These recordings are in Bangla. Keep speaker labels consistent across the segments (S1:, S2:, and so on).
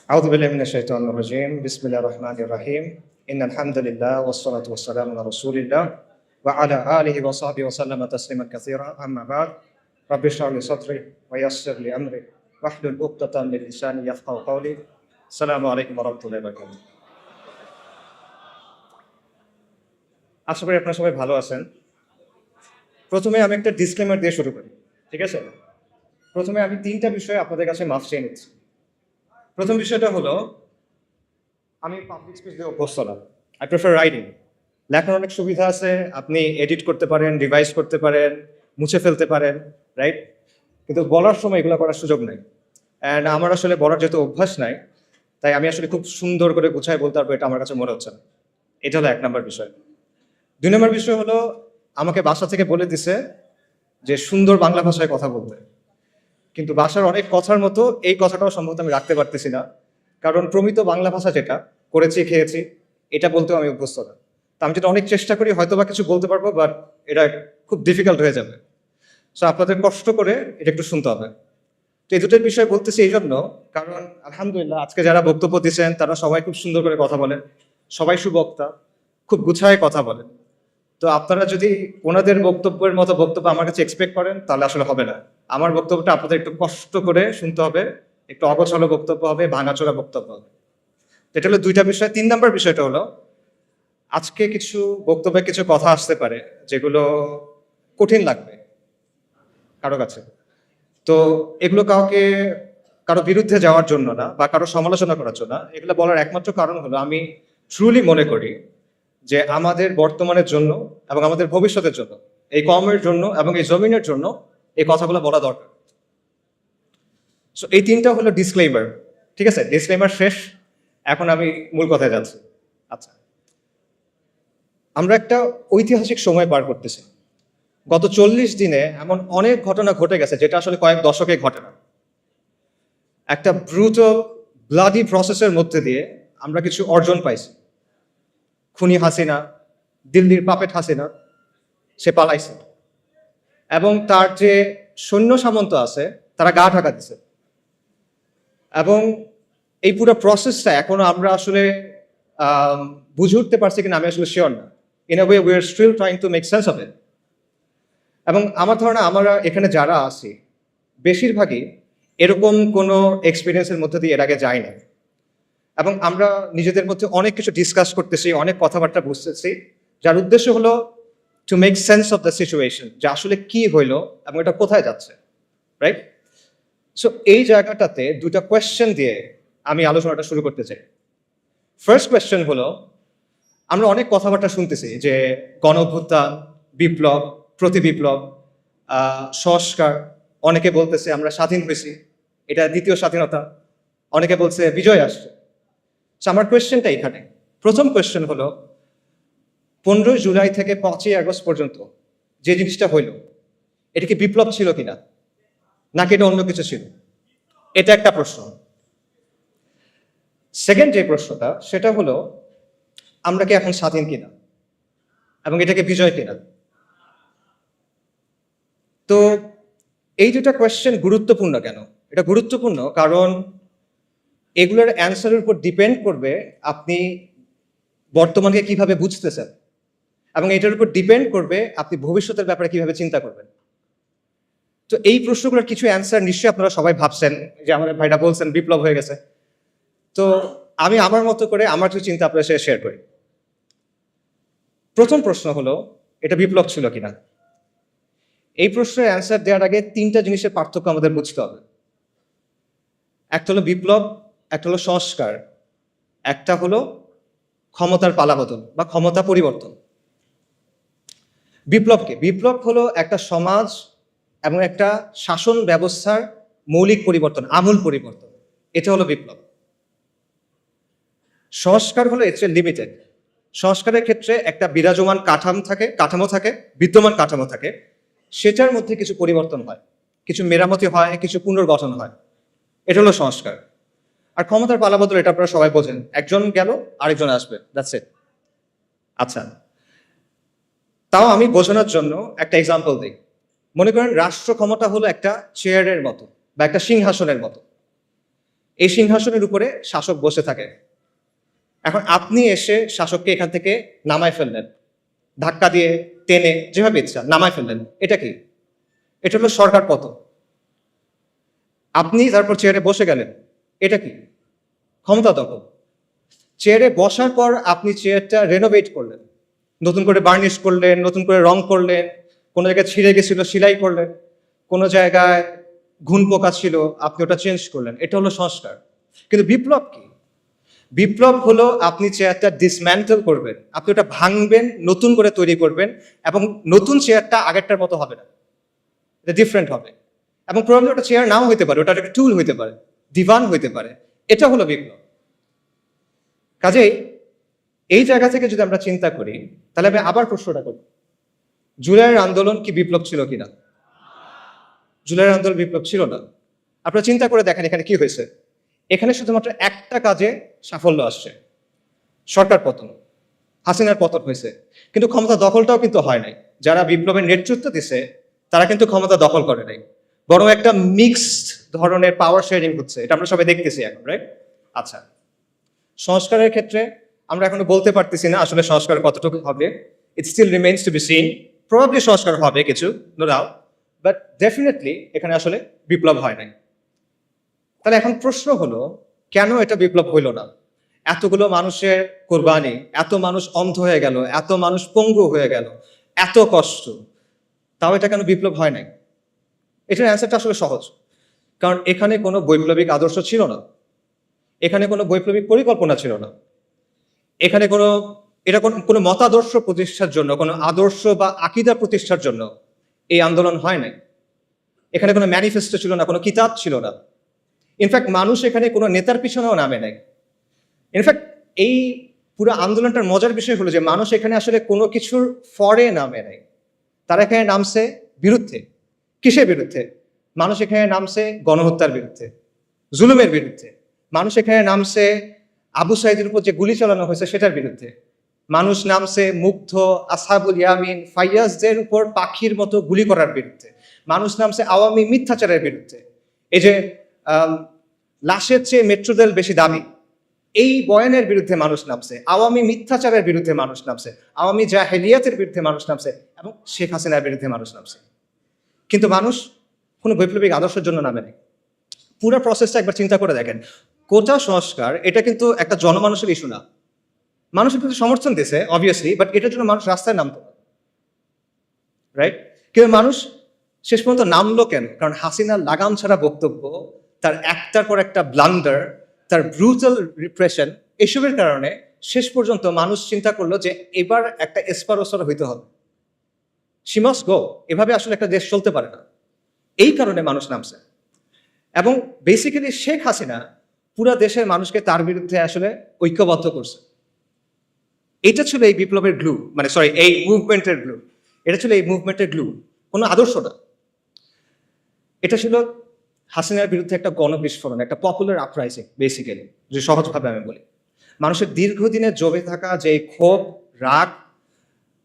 S1: أعوذ بالله من الشيطان الرجيم بسم الله الرحمن الرحيم إن الحمد لله والصلاة والسلام على رسول الله وعلى آله وصحبه وسلم تسليما كثيرا أما بعد رب اشرح لي صدري ويسر لي أمري واحلل عقدة من لساني يفقهوا قولي السلام عليكم ورحمة الله وبركاته আশা করি আপনারা সবাই ভালো আছেন। প্রথমে আমি একটা ডিসক্লেমার দিয়ে শুরু করি, ঠিক আছে? প্রথমে আমি তিনটা বিষয়ে আপনাদের কাছে মাফ চেয়ে নিচ্ছি। প্রথম বিষয়টা হলো, আমি পাবলিক স্পিচ দিয়ে অভ্যস্ত না। I prefer writing. লেখার অনেক সুবিধা আছে, আপনি এডিট করতে পারেন, রিভাইজ করতে পারেন, মুছে ফেলতে পারেন, রাইট? কিন্তু বলার সময় এগুলো করার সুযোগ নেই। অ্যান্ড আমার আসলে বলার যেহেতু অভ্যাস নাই, তাই আমি আসলে খুব সুন্দর করে গুছায় বলতে পারবো, এটা আমার কাছে মনে হচ্ছে না। এটা হলো 1 নম্বর বিষয়। 2 নম্বর বিষয় হলো, আমাকে বাসা থেকে বলে দিছে যে সুন্দর বাংলা ভাষায় কথা বলতে, কিন্তু বাসার অনেক কথার মতো এই কথাটাও সম্ভবত আমি রাখতে পারতেছি না, কারণ প্রমিত বাংলা ভাষা যেটা করেছি খেয়েছি এটা বলতেও আমি অভ্যস্ত না। তা আমি যেটা অনেক চেষ্টা করি হয়তো বা কিছু বলতে পারবো, বাট এটা খুব ডিফিকাল্ট হয়ে যাবে। সো আপনাদের কষ্ট করে এটা একটু শুনতে হবে। তো এই দুটোর বিষয় বলতেছি এই জন্য, কারণ আলহামদুলিল্লাহ আজকে যারা বক্তব্য দিচ্ছেন তারা সবাই খুব সুন্দর করে কথা বলেন, সবাই সুবক্তা, খুব গুছায় কথা বলেন। তো আপনারা যদি ওনাদের বক্তব্যের মতো বক্তব্য আমার কাছে এক্সপেক্ট করেন তাহলে আসলে হবে না। আমার বক্তব্যটা আপনাদের একটু কষ্ট করে শুনতে হবে, একটু অগোছালো বক্তব্য হবে, ভাঙাচোরা বক্তব্য হবে। এটা হলো 2টা বিষয়। 3 নম্বর বিষয়টা হলো, আজকে কিছু বক্তব্যে কিছু কথা আসতে পারে যেগুলো কঠিন লাগবে কারো কাছে। তো এগুলো কারো বিরুদ্ধে যাওয়ার জন্য না বা কারো সমালোচনা করার জন্য না, এগুলো বলার একমাত্র কারণ হলো আমি ট্রুলি মনে করি যে আমাদের বর্তমানের জন্য এবং আমাদের ভবিষ্যতের জন্য, এই কমের জন্য এবং এই জমিনের জন্য এই কথাগুলো বলা দরকার। সো এই 3টা হলো ডিসক্লেইমার, ঠিক আছে? ডিসক্লেইমার শেষ, এখন আমি মূল কথায় যাচ্ছি। আচ্ছা, আমরা একটা ঐতিহাসিক সময় পার করতেছি। গত 40 দিনে এমন অনেক ঘটনা ঘটে গেছে যেটা আসলে কয়েক দশকে ঘটে না। একটা ব্রুটাল ব্লাডি প্রসেসের মধ্যে দিয়ে আমরা কিছু অর্জন পাইছি। খুনি হাসিনা, দিল্লির পাপেট হাসিনা, সে পালাইছে এবং তার যে সৈন্য সামন্ত আছে তারা গা ঢাকা দিছে। এবং এই পুরো প্রসেসটা এখনো আমরা আসলে বুঝে উঠতে পারছি কিনা আমি আসলে শিওর না। In a way we are still trying to make sense of it. এবং আমার ধারণা আমরা এখানে যারা আছি বেশিরভাগই এরকম কোনো এক্সপিরিয়েন্সের মধ্যে দিয়ে এর আগে যাই না। এবং আমরা নিজেদের মধ্যে অনেক কিছু ডিসকাস করতেছি, অনেক কথাবার্তা বুঝতেছি, যার উদ্দেশ্য হলো two make sense of the situation, যে আসলে কি হইলো এবং এটা কোথায় যাচ্ছে, রাইট? সো এই জায়গাটাতে 2টা কোয়েশ্চেন দিয়ে আমি আলোচনাটা শুরু করতে চাই। ফার্স্ট কোয়েশ্চেন হলো, আমরা অনেক কথাবার্তা শুনতেছি যে গণ অভ্যুত্থান, বিপ্লব, প্রতি বিপ্লব, সংস্কার। অনেকে বলতেছে আমরা স্বাধীন হয়েছি, এটা দ্বিতীয় স্বাধীনতা। অনেকে বলছে বিজয় আসছে। আমার কোয়েশ্চেনটা এখানে, প্রথম কোয়েশ্চেন হলো, 15 জুলাই থেকে 5ই আগস্ট পর্যন্ত যে জিনিসটা হইল, এটা কি বিপ্লব ছিল কিনা, নাকি এটা অন্য কিছু ছিল? এটা একটা প্রশ্ন। সেকেন্ড যে প্রশ্নটা, সেটা হলো আমরা কি এখন স্বাধীন কিনা এবং এটাকে বিজয় কিনা? তো এই 2টা কোয়েশ্চেন গুরুত্বপূর্ণ কেন? এটা গুরুত্বপূর্ণ কারণ এগুলোর অ্যান্সারের উপর ডিপেন্ড করবে আপনি বর্তমানকে কিভাবে বুঝতেছেন, এবং এটার উপর ডিপেন্ড করবে আপনি ভবিষ্যতের ব্যাপারে কিভাবে চিন্তা করবেন। তো এই প্রশ্নগুলোর কিছু অ্যান্সার নিশ্চয়ই আপনারা সবাই ভাবছেন, যে আমাদের ভাইরা বলছেন বিপ্লব হয়ে গেছে। তো আমি আমার মতো করে আমার কিছু চিন্তা আপনার সাথে শেয়ার করি। প্রথম প্রশ্ন হলো, এটা বিপ্লব ছিল কিনা? এই প্রশ্নের অ্যান্সার দেওয়ার আগে 3টা জিনিসের পার্থক্য আমাদের বুঝতে হবে। একটা হলো বিপ্লব, একটা হলো সংস্কার, একটা হলো ক্ষমতার পালাবদল বা ক্ষমতা পরিবর্তন। বিপ্লব হলো একটা সমাজ এবং একটা শাসন ব্যবস্থার মৌলিক পরিবর্তন, আমূল পরিবর্তন। এটা হলো বিপ্লব। সংস্কার হলো এর চেয়ে লিমিটেড। সংস্কারের ক্ষেত্রে একটা বিরাজমান কাঠামো থাকে, বিদ্যমান কাঠামো থাকে, সেটার মধ্যে কিছু পরিবর্তন হয়, কিছু মেরামতি হয়, কিছু পুনর্গঠন হয়। এটা হলো সংস্কার। আর ক্ষমতার পালাবদল, এটা আপনারা সবাই বোঝেন, একজন গেল আরেকজন আসবে, দ্যাটস ইট। আচ্ছা, তাও আমি বোঝানোর জন্য একটা এক্সাম্পল দিই। মনে করেন রাষ্ট্র ক্ষমতা হলো একটা চেয়ারের মতো বা একটা সিংহাসনের মতো। এই সিংহাসনের উপরে শাসক বসে থাকে। এখন আপনি এসে শাসককে এখান থেকে নামায় ফেললেন, ধাক্কা দিয়ে টেনে যেভাবে ইচ্ছা নামায় ফেললেন। এটা কি? এটা হলো সরকার পতন। আপনি তারপর চেয়ারে বসে গেলেন, এটা কি? ক্ষমতা দখল। চেয়ারে বসার পর আপনি চেয়ারটা রেনোভেট করলেন, নতুন করে বার্নিশ করলেন, নতুন করে রং করলেন, কোনো জায়গায় ছিঁড়ে গেছিল সেলাই করলেন, কোনো জায়গায় ঘুণ পোকা ছিল আপনি ওটা চেঞ্জ করলেন। এটা হলো সংস্কার। কিন্তু বিপ্লব কি? বিপ্লব হলো আপনি চেয়ারটা ডিসম্যান্টেল করবেন, আপনি ওটা ভাঙবেন, নতুন করে তৈরি করবেন, এবং নতুন চেয়ারটা আগেরটার মতো হবে না, এটা ডিফারেন্ট হবে। এবং প্রবলেম ওটা চেয়ার নাও হইতে পারে, ওটা একটা টুল হইতে পারে, দিবান হইতে পারে। এটা হলো বিপ্লব। কাজেই এই জায়গা থেকে যদি আমরা চিন্তা করি, তাহলে আমি আবার প্রশ্নটা করি, জুলাইয়ের আন্দোলন কি বিপ্লব ছিল কিনা? জুলাইয়ের আন্দোলন বিপ্লব ছিল না। আপনারা চিন্তা করে দেখেন এখানে কি হয়েছে। এখানে শুধুমাত্র একটা কাজে সাফল্য আসছে, সরকার পতন, হাসিনার পতন হয়েছে। কিন্তু ক্ষমতা দখলটাও কিন্তু হয় নাই। যারা বিপ্লবের নেতৃত্ব দিছে তারা কিন্তু ক্ষমতা দখল করে নাই, বরং একটা মিক্সড ধরনের পাওয়ার শেয়ারিং হচ্ছে। এটা আমরা সবাই দেখতেছি এখন, রাইট? আচ্ছা, সংস্কারের ক্ষেত্রে আমরা এখনো বলতে পারতেছি না আসলে সংস্কার কতটুকু হবে। It still remains to be seen. Probably সংস্কার হবে কিছু, নো ডাউট, বাট ডেফিনেটলি এখানে আসলে বিপ্লব হয় নাই। তাহলে এখন প্রশ্ন হলো, কেন এটা বিপ্লব হইল না? এতগুলো মানুষের কোরবানি, এত মানুষ অন্ধ হয়ে গেল, এত মানুষ পঙ্গু হয়ে গেল, এত কষ্ট, তাও এটা কেন বিপ্লব হয় নাই? এটার অ্যান্সারটা আসলে সহজ। কারণ এখানে কোনো বৈপ্লবিক আদর্শ ছিল না, এখানে কোনো বৈপ্লবিক পরিকল্পনা ছিল না, এখানে কোনো মতাদর্শ প্রতিষ্ঠার জন্য, কোনো আদর্শ বা আকীদা প্রতিষ্ঠার জন্য এই আন্দোলন হয় নাই। এখানে কোনো ম্যানিফেস্টো ছিল না, কোনো কিতাব ছিল না। ইনফ্যাক্ট মানুষ এখানে কোনো নেতার পিছনেও নামে নাই। ইনফ্যাক্ট এই পুরো আন্দোলনটার মজার বিষয় হলো যে মানুষ এখানে আসলে কোনো কিছুর ফরে নামে নাই। তারা এখানে নামছে বিরুদ্ধে। কিসের বিরুদ্ধে? মানুষ এখানে নামছে গণহত্যার বিরুদ্ধে, জুলুমের বিরুদ্ধে। মানুষ এখানে নামছে আবু সাইদের উপর যে গুলি চালানো হয়েছে সেটার বিরুদ্ধে। মানুষ নামছে মুগ্ধ, আসহাবুল ইয়ামিন, ফাইয়াজদের উপর পাখির মতো গুলি করার বিরুদ্ধে। মানুষ নামছে আওয়ামী মিথ্যাচারের বিরুদ্ধে। এই যে লাশের চেয়ে মেট্রো রেল বেশি দামি, এই বয়ানের বিরুদ্ধে মানুষ নামছে, আওয়ামী মিথ্যাচারের বিরুদ্ধে মানুষ নামছে, আওয়ামী জাহেলিয়াতের বিরুদ্ধে মানুষ নামছে, এবং শেখ হাসিনার বিরুদ্ধে মানুষ নামছে। কিন্তু মানুষ কোনো বৈপ্লবিক আদর্শের জন্য নামে নেই। পুরো প্রসেসটা একবার চিন্তা করে দেখেন। কোটা সংস্কার এটা কিন্তু একটা জনমানুষের ইস্যু না। মানুষের কিন্তু সমর্থন দিয়েছে অবভিয়াসলি, বাট এটার জন্য মানুষ রাস্তায় নামতো না, রাইট? কিন্তু মানুষ শেষ পর্যন্ত নামলো কেন? কারণ হাসিনার লাগাম ছাড়া বক্তব্য, তার একটার পর একটা ব্লান্ডার, তার ব্রুটাল রিপ্রেশন, এসবের কারণে শেষ পর্যন্ত মানুষ চিন্তা করলো যে এবার একটা এসপারোসর হইতে হবে, শি মাস্ট গো। এভাবে আসলে একটা দেশ চলতে পারে না। এই কারণে মানুষ নামছে। এবং বেসিক্যালি শেখ হাসিনা পুরা দেশের মানুষকে তার বিরুদ্ধে আসলে ঐক্যবদ্ধ করছে। এটা ছিল এই বিপ্লবের গ্লু, মানে সরি, এই মুভমেন্টের গ্লু। এটা ছিল এই মুভমেন্টের গ্লু, কোনো আদর্শ না। এটা ছিল হাসিনার বিরুদ্ধে একটা গণবিস্ফোরণ, একটা পপুলার আপরাইজিং বেসিক্যালি, যে সহজভাবে আমি বলি। মানুষের দীর্ঘদিনে জমে থাকা যে ক্ষোভ, রাগ,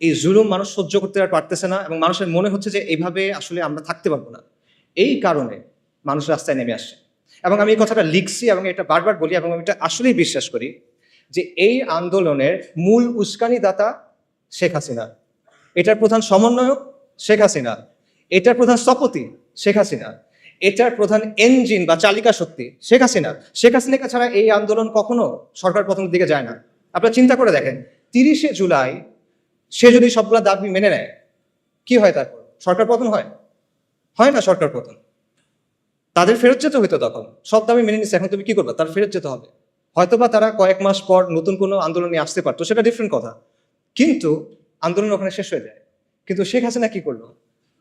S1: এই জুলুম মানুষ সহ্য করতে আর পারতেছে না, এবং মানুষের মনে হচ্ছে যে এইভাবে আসলে আমরা থাকতে পারবো না। এই কারণে মানুষ রাস্তায় নেমে আসছে। এবং আমি এই কথাটা লিখছি এবং এটা বারবার বলি, এবং আমি এটা আসলেই বিশ্বাস করি যে এই আন্দোলনের মূল উস্কানিদাতা শেখ হাসিনা, এটার প্রধান সমন্বয়ক শেখ হাসিনা, এটার প্রধান স্থপতি শেখ হাসিনা, এটার প্রধান ইঞ্জিন বা চালিকা শক্তি শেখ হাসিনা। শেখ হাসিনাকে ছাড়া এই আন্দোলন কখনো সরকার পতনের দিকে যায় না। আপনারা চিন্তা করে দেখেন, 30শে জুলাই সে যদি সবগুলা দাবি মেনে নেয়, কি হয় তারপর? সরকার পতন হয়? হয় না সরকার পতন। তাদের ফেরত যেতে হইতো তখন। সব দাবি মেনে নিচ্ছে, এখন তুমি কি করবে? তার ফেরত যেতে হবে। হয়তোবা তারা কয়েক মাস পর নতুন কোনো আন্দোলন নিয়ে আসতে পারতো, সেটা ডিফারেন্ট কথা। কিন্তু আন্দোলন ওখানে শেষ হয়ে যায়। কিন্তু শেখ হাসিনা কি করলো?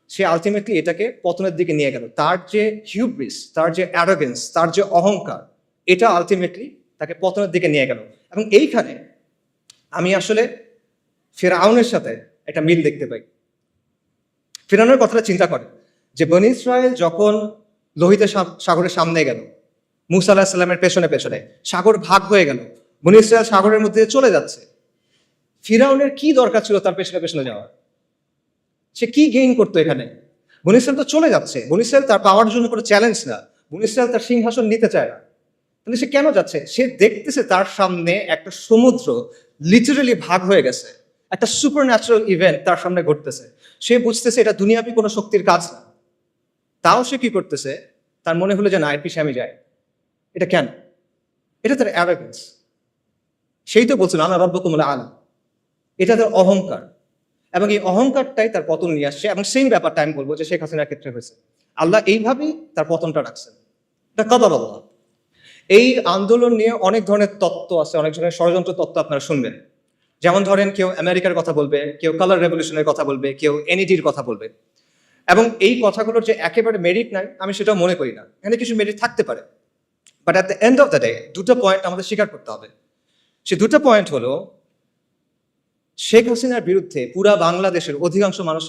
S1: সে আলটিমেটলি এটাকে পতনের দিকে নিয়ে গেল। তার যে হিউব্রিস, তার যে অ্যারোগেন্স, তার যে অহংকার, এটা আলটিমেটলি তাকে পতনের দিকে নিয়ে গেল। এবং এইখানে আমি আসলে ফিরআউনের সাথে একটা মিল দেখতে পাই। ফিরআউনের কথাটা চিন্তা করে যে বনী ইসরায়েল যখন লোহিত সাগরের সামনে গেল, মুসা আলাইহিস সালামের পেছনে পেছনে, সাগর ভাগ হয়ে গেল, বনী ইসরায়েল সাগরের মধ্যে চলে যাচ্ছে। ফিরআউনের কি দরকার ছিল তার পেছনে পেছনে যাওয়ার? সে কি গেইন করতো এখানে? বনী ইসরায়েল তো চলে যাচ্ছে। বনী ইসরায়েল তার পাওয়ার জন্য কোনো চ্যালেঞ্জ না। বনী ইসরায়েল তার সিংহাসন নিতে চায় না। তাহলে সে কেন যাচ্ছে? সে দেখতেছে তার সামনে একটা সমুদ্র লিটারালি ভাগ হয়ে গেছে, একটা সুপার ন্যাচারাল ইভেন্ট তার সামনে ঘটতেছে। সে বুঝতেছে এটা দুনিয়াবি কোনো শক্তির কাজ না। তাও সে কি করতেছে? তার মনে হলো যে না, এর পিছিয়ে আমি যাই। এটা কেন? এটা তার অ্যারোগেন্স। সেই তো বলছিল আনা রাব্বুকুমুল আলা। এটা তার অহংকার, এবং এই অহংকারটাই তার পতন নিয়ে আসছে। এবং সেই ব্যাপারটা আমি বলবো যে শেখ হাসিনার ক্ষেত্রে হয়েছে। আল্লাহ এইভাবেই তার পতনটা রাখছেন। এটা কদর আল্লাহ। এই আন্দোলন নিয়ে অনেক ধরনের তত্ত্ব আছে, অনেক ধরনের ষড়যন্ত্র তত্ত্ব আপনারা শুনবেন। যেমন ধরেন, কেউ আমেরিকার কথা বলবে, কেউ কালার রেভলিউশনের কথা বলবে, কেউ এনইডির কথা বলবে। এবং এই কথাগুলোর যে একেবারে মেরিট নাই, আমি সেটাও মনে করি না। এখানে কিছু মেরিট থাকতে পারে, but at the end of the day দুটো পয়েন্ট আমাদের স্বীকার করতে হবে। সে দুটো পয়েন্ট হলো, শেখ হাসিনার বিরুদ্ধে পুরা বাংলাদেশের অধিকাংশ মানুষ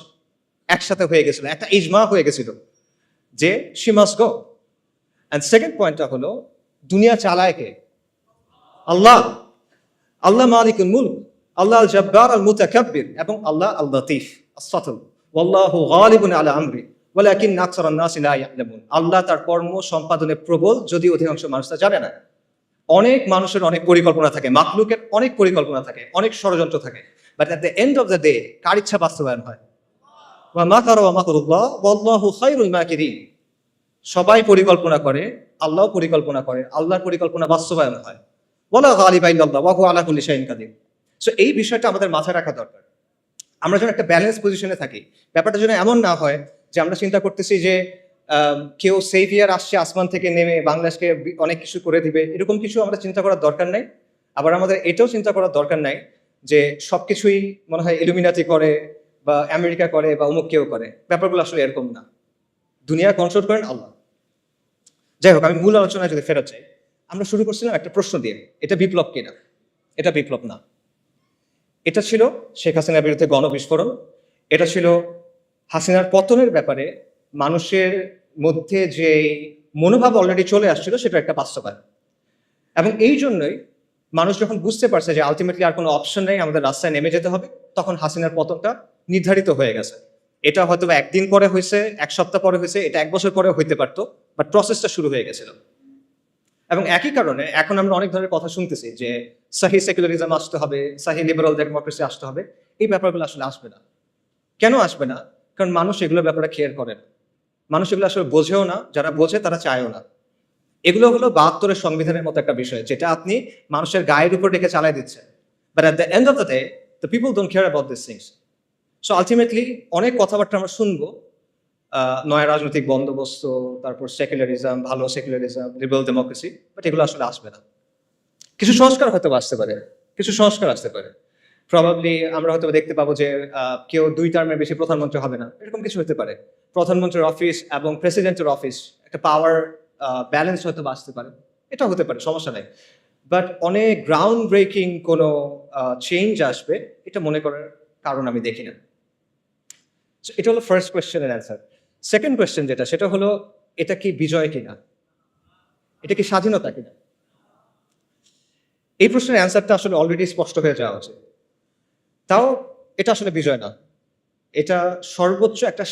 S1: একসাথে হয়ে গেছিল, একটা ইজমা হয়ে গেছিল যে she must go. And second পয়েন্টটা হলো, দুনিয়া চালায় কে? আল্লাহ। আল্লাহ মালিকুল মুলক, আল্লাহ আল জব্বার আল মুতাকাব্বির, এবং আল্লাহ আল লতীফ আস-সাতুর। ওয়াল্লাহু গালিবুন আলা আমরি ওয়ালাকিন আকসারান নাসি লা ইয়ালামুন। আল্লাহ তার কর্ম সম্পাদনে প্রবল, যদি অধিকাংশ মানুষ তা জানে না। অনেক মানুষের অনেক পরিকল্পনা থাকে, মাখলুকের অনেক পরিকল্পনা থাকে, অনেক ষড়যন্ত্র থাকে, but at the end of the day কার ইচ্ছা বাস্তবায়ন হয়? ওয়া মাকারু ওয়া মাকরুল্লাহ ওয়াল্লাহু খায়রুল মাকিরিন। সবাই পরিকল্পনা করে, আল্লাহও পরিকল্পনা করে, আল্লাহর পরিকল্পনা বাস্তবায়ন হয়। ওয়ালা গালিবা ইল্লাল্লাহ ওয়া হুয়া আলা কুল্লি শাইইন কাদির। সো এই বিষয়টা আমাদের মাথায় রাখা দরকার। আমরা যেন একটা ব্যালেন্স পজিশনে থাকি। ব্যাপারটা যেন এমন না হয় যে আমরা চিন্তা করতেছি যে কেউ সেভিয়ার আসছে আসমান থেকে নেমে বাংলাদেশকে অনেক কিছু করে দিবে, এরকম কিছু আমরা চিন্তা করার দরকার নাই। আবার আমাদের এটাও চিন্তা করার দরকার নাই যে সবকিছুই মনে হয় ইলুমিনাতি করে বা আমেরিকা করে বা অমুক কেউ করে। ব্যাপারগুলো আসলে এরকম না। দুনিয়া কন্ট্রোল করেন আল্লাহ। যাই হোক, আমি মূল আলোচনায় যদি ফেরত যাই, আমরা শুরু করছিলাম একটা প্রশ্ন দিয়ে, এটা বিপ্লব কিনা? এটা বিপ্লব না। এটা ছিল শেখ হাসিনার বিরুদ্ধে গণবিস্ফোরণ। এটা ছিল হাসিনার পতনের ব্যাপারে মানুষের মধ্যে যে মনোভাব অলরেডি চলে আসছিল, সেটা একটা বাস্তবায়ন। এবং এই জন্যই মানুষ যখন বুঝতে পারছে যে আলটিমেটলি আর কোনো অপশন নেই, আমাদের রাস্তায় নেমে যেতে হবে, তখন হাসিনার পতনটা নির্ধারিত হয়ে গেছে। এটা হয়তো একদিন পরে হয়েছে, এক সপ্তাহ পরে হয়েছে, এটা এক বছর পরে হইতে পারতো, বাট প্রসেসটা শুরু হয়ে গেছিল। এবং একই কারণে এখন আমরা অনেক ধরনের কথা শুনতেছি যে সাহি সেকুলারিজম আসতে হবে, সাহি লিবারাল ডেমোক্রেসি আসতে হবে। এই ব্যাপারগুলো আসলে আসবে না। কেন আসবে না? কারণ মানুষ এগুলোর ব্যাপারে কেয়ার করে না। মানুষ এগুলো আসলে বোঝেও না, যারা বোঝে তারা চায়ও না। এগুলো হলো ৭২-এর সংবিধানের মতো একটা বিষয়, যেটা আপনি মানুষের গায়ের উপর রেখে চালাই দিচ্ছেন। But at the end of the day the people don't care about this things. So ultimately অনেক কথাবার্তা আমরা শুনবো, নয়া রাজনৈতিক বন্দোবস্ত, তারপর সেকুলারিজম, ভালো সেকুলারিজম, লিবারাল ডেমোক্রেসি, বাট এগুলো আসলে আসবে না। কিছু সংস্কার হয়তো আসতে পারে, কিছু সংস্কার আসতে পারে। প্রবাবলি আমরা হয়তো দেখতে পাবো যে কেউ ২ টার্মের বেশি প্রধানমন্ত্রী হবে না, এরকম কিছু হতে পারে। প্রধানমন্ত্রীর অফিস এবং প্রেসিডেন্টের অফিস একটা পাওয়ার ব্যালেন্স হয়তো আসতে পারে, এটা হতে পারে, সমস্যা নেই। বাট অনেক গ্রাউন্ড ব্রেকিং কোনো চেঞ্জ আসবে, এটা মনে করার কারণ আমি দেখি না। এটা হলো ফার্স্ট কোয়েশ্চেনের অ্যান্সার। সেকেন্ড কোয়েশ্চেন যেটা, সেটা হলো এটা কি বিজয় কিনা, এটা কি স্বাধীনতা কিনা? এই প্রশ্নের অ্যান্সারটা আসলে অলরেডি স্পষ্ট হয়ে যাওয়া উচিত। তাও এটা আসলে বিজয় না, এটা সর্বোচ্চ একটা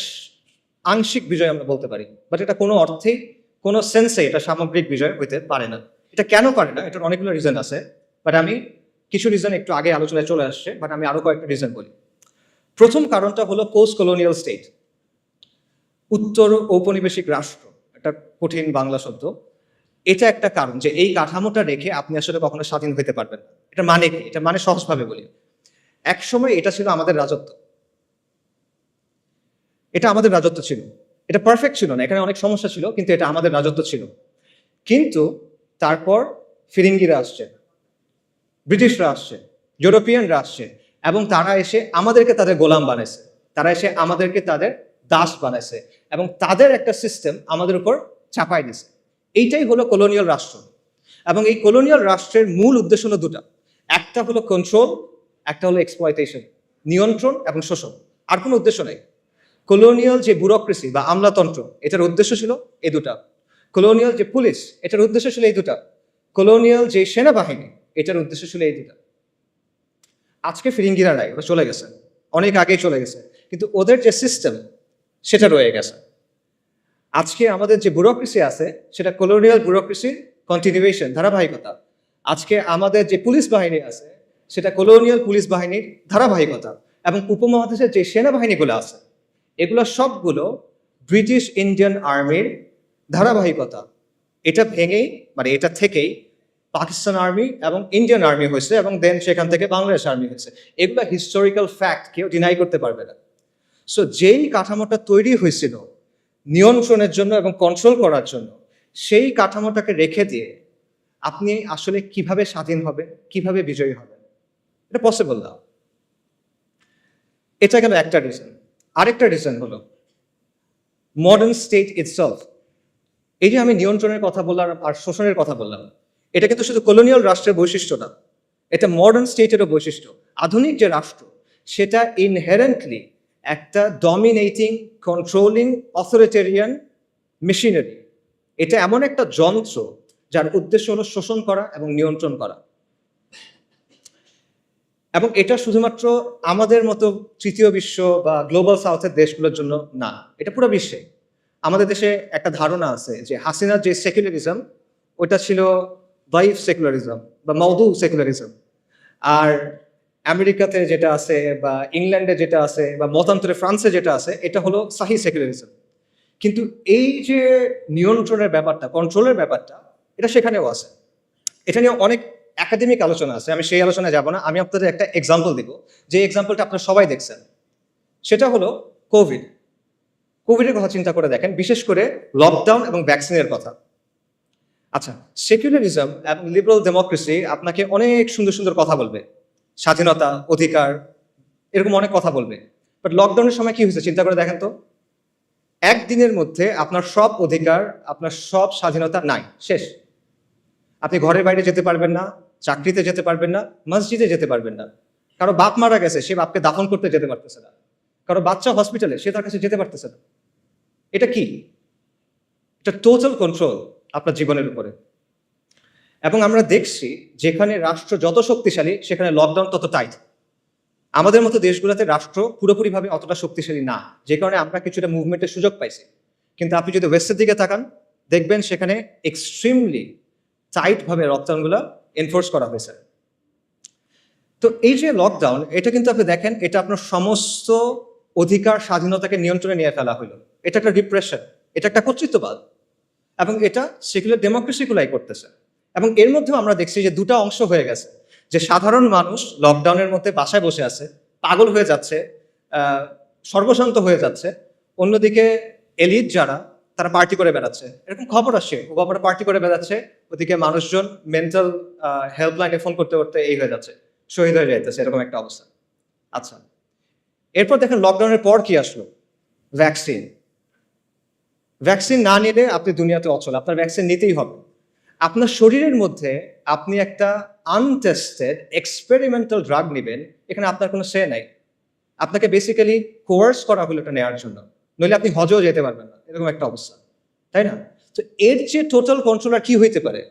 S1: আংশিক বিজয় আমরা বলতে পারি, বাট এটা কোনো অর্থেই, কোনো সেন্সে এটা সামগ্রিক বিজয় হইতে পারে না। এটা কেন পারে না? এটার অনেকগুলো রিজন আছে, বাট আমি কিছু রিজন একটু আগে আলোচনায় চলে আসছে, বাট আমি আরো কয়েকটা রিজন বলি। প্রথম কারণটা হলো পোস্ট কলোনিয়াল স্টেট, উত্তর ঔপনিবেশিক রাষ্ট্র, একটা কঠিন বাংলা শব্দ। এটা একটা কারণ যে এই কাঠামোটা রেখে আপনি আসলে কখনো স্বাধীন হইতে পারবেন না। এটা মানে কি? এটা মানে সহজভাবে বলি, এক সময় এটা ছিল আমাদের রাজত্ব, এটা আমাদের রাজত্ব ছিল। এটা পারফেক্ট ছিল না, এখানে অনেক সমস্যা ছিল, কিন্তু এটা আমাদের রাজত্ব ছিল। কিন্তু তারপর ফিরিঙ্গিরা আসছে, ব্রিটিশরা আসছে, ইউরোপিয়ানরা আসছে, এবং তারা এসে আমাদেরকে তাদের গোলাম বানাইছে, তারা এসে আমাদেরকে তাদের দাস বানাইছে, এবং তাদের একটা সিস্টেম আমাদের উপর চাপাই দিছে। এইটাই হলো কলোনিয়াল রাষ্ট্র। এবং এই কলোনিয়াল রাষ্ট্রের মূল উদ্দেশ্য হলো দুটা, একটা হলো কন্ট্রোল, একটা হলো এক্সপ্লয়টেশন, নিয়ন্ত্রণ এবং শোষণ। আর কোনো উদ্দেশ্য নেই। কলোনিয়াল যে ব্যুরোক্রেসি বা আমলাতন্ত্র, এটার উদ্দেশ্য ছিল এই দুটা। কলোনিয়াল যে পুলিশ, এটার উদ্দেশ্য ছিল এই দুটা। কলোনিয়াল যে সেনাবাহিনী, এটার উদ্দেশ্য ছিল এই দুটা। আজকে ফিরিঙ্গিরা নাই, ওরা চলে গেছে, অনেক আগেই চলে গেছে, কিন্তু ওদের যে সিস্টেম সেটা রয়ে গেছে। আজকে আমাদের যে ব্যুরোক্রেসি আছে, সেটা কলোনিয়াল ব্যুরোক্রেসির কন্টিনিউয়েশন, ধারাবাহিকতা। আজকে আমাদের যে পুলিশ বাহিনী আছে সেটা কলোনিয়াল পুলিশ বাহিনীর ধারাবাহিকতা, এবং উপমহাদেশের যে সেনাবাহিনীগুলো আছে এগুলো সবগুলো ব্রিটিশ ইন্ডিয়ান আর্মির ধারাবাহিকতা। এটা ভেঙেই মানে এটা থেকেই পাকিস্তান আর্মি এবং ইন্ডিয়ান আর্মি হয়েছে, এবং দেন সেখান থেকে বাংলাদেশ আর্মি হয়েছে। এগুলো হিস্টোরিক্যাল ফ্যাক্ট, কেউ ডিনাই করতে পারবে না। সো যেই কাঠামোটা তৈরি হয়েছিল নিয়ন্ত্রণের জন্য এবং কন্ট্রোল করার জন্য, সেই কাঠামোটাকে রেখে দিয়ে আপনি আসলে কিভাবে স্বাধীন হবেন, কিভাবে বিজয়ী হবেন, এটা পসিবল না। এটা গেল একটা রিজন। আরেকটা রিজন হলো মডার্ন স্টেট ইটসেলফ। এই যে আমি নিয়ন্ত্রণের কথা বললাম আর শোষণের কথা বললাম, এটা কিন্তু শুধু কলোনিয়াল রাষ্ট্রের বৈশিষ্ট্য না, এটা মডার্ন স্টেটেরও বৈশিষ্ট্য। আধুনিক যে রাষ্ট্র সেটা ইনহেরেন্টলি একটা ডমিনেটিং, কন্ট্রোলিং, অথরিটেরিয়ান মেশিনারি। এটা এমন একটা যন্ত্র যার উদ্দেশ্য হলো শোষণ করা এবং নিয়ন্ত্রণ করা। এবং এটা শুধুমাত্র আমাদের মতো তৃতীয় বিশ্ব বা গ্লোবাল সাউথের দেশগুলোর জন্য না, এটা পুরো বিশ্বে। আমাদের দেশে একটা ধারণা আছে যে হাসিনার যে সেকুলারিজম ওটা ছিল দাইফ সেকুলারিজম বা মওদু সেকুলারিজম, আর আমেরিকাতে যেটা আছে বা ইংল্যান্ডে যেটা আছে বা মতান্তরে ফ্রান্সে যেটা আছে এটা হলো সাহি সেকুলারিজম। কিন্তু এই যে নিয়ন্ত্রণের ব্যাপারটা, কন্ট্রোলের ব্যাপারটা, এটা সেখানেও আছে। এটা নিয়ে অনেক একাডেমিক আলোচনা আছে, আমি সেই আলোচনায় যাব না। আমি আপনাদের একটা এক্সাম্পল দিব, যে এক্সাম্পলটা আপনারা সবাই দেখছেন। সেটা হলো কোভিডের কথা চিন্তা করে দেখেন, বিশেষ করে লকডাউন এবং ভ্যাকসিনের কথা। আচ্ছা, সেকুলারিজম এবং লিবারাল ডেমোক্রেসি আপনাকে অনেক সুন্দর সুন্দর কথা বলবে, স্বাধীনতা, অধিকার, এরকম অনেক কথা বলবে। বাট লকডাউনের সময় কি হয়েছে চিন্তা করে দেখেন তো। একদিনের মধ্যে আপনার সব অধিকার, আপনার সব স্বাধীনতা নাই, শেষ। আপনি ঘরের বাইরে যেতে পারবেন না, চাকরিতে যেতে পারবেন না, মসজিদে যেতে পারবেন না। কারো বাপ মারা গেছে, সে বাপকে দাফন করতে যেতে পারতেছে না। কারো বাচ্চা হসপিটালে, সে তার কাছে যেতে পারতেছে না। এটা কি? এটা টোটাল কন্ট্রোল আপনার জীবনের উপরে। এবং আমরা দেখছি যেখানে রাষ্ট্র যত শক্তিশালী সেখানে লকডাউন তত টাইট। আমাদের মতো দেশগুলোতে রাষ্ট্র পুরোপুরিভাবে অতটা শক্তিশালী না, যে কারণে আমরা কিছুটা মুভমেন্টের সুযোগ পাইছি। কিন্তু আপনি যদি ওয়েস্টের দিকে তাকান, দেখবেন সেখানে এক্সট্রিমলি টাইটভাবে লকডাউনগুলো এনফোর্স করা হয়েছে। তো এই যে লকডাউন, এটা কিন্তু আপনি দেখেন, এটা আপনার সমস্ত অধিকার, স্বাধীনতাকে নিয়ন্ত্রণে নিয়ে ফেলা হলো। এটা একটা রিপ্রেশন, এটা একটা কর্তৃত্ববাদ, এবং এটা সেকুলার ডেমোক্রেসিগুলাই করতেছে। এবং এর মধ্যেও আমরা দেখছি যে দুটা অংশ হয়ে গেছে, যে সাধারণ মানুষ লকডাউনের মধ্যে বাসায় বসে আছে, পাগল হয়ে যাচ্ছে, সর্বশান্ত হয়ে যাচ্ছে। অন্যদিকে এলিট যারা, তারা পার্টি করে বেড়াচ্ছে, এরকম খবর আসে, ওবামারা পার্টি করে বেড়াচ্ছে, ওদিকে মানুষজন মেন্টাল হেল্পলাইনে ফোন করতে করতে এই হয়ে যাচ্ছে, শহীদ হয়ে যাইতেছে, এরকম একটা অবস্থা। আচ্ছা, এরপর দেখেন লকডাউনের পর কি আসলো? ভ্যাকসিন। ভ্যাকসিন না নিলে আপনি দুনিয়াতে অচল, আপনার ভ্যাকসিন নিতেই হবে। আপনার শরীরের মধ্যে আপনি একটা আনটেস্টেড এক্সপেরিমেন্টাল ড্রাগ নেবেন, এখানে আপনার কোনো সে নাই। আপনাকে বেসিক্যালি কোয়ার্স করা হলো এটা নেওয়ার জন্য, নইলে আপনি হজও যেতে পারবেন না, এরকম একটা অবস্থা, তাই না? তো এর যে টোটাল কন্ট্রোল আর কি হইতে পারে?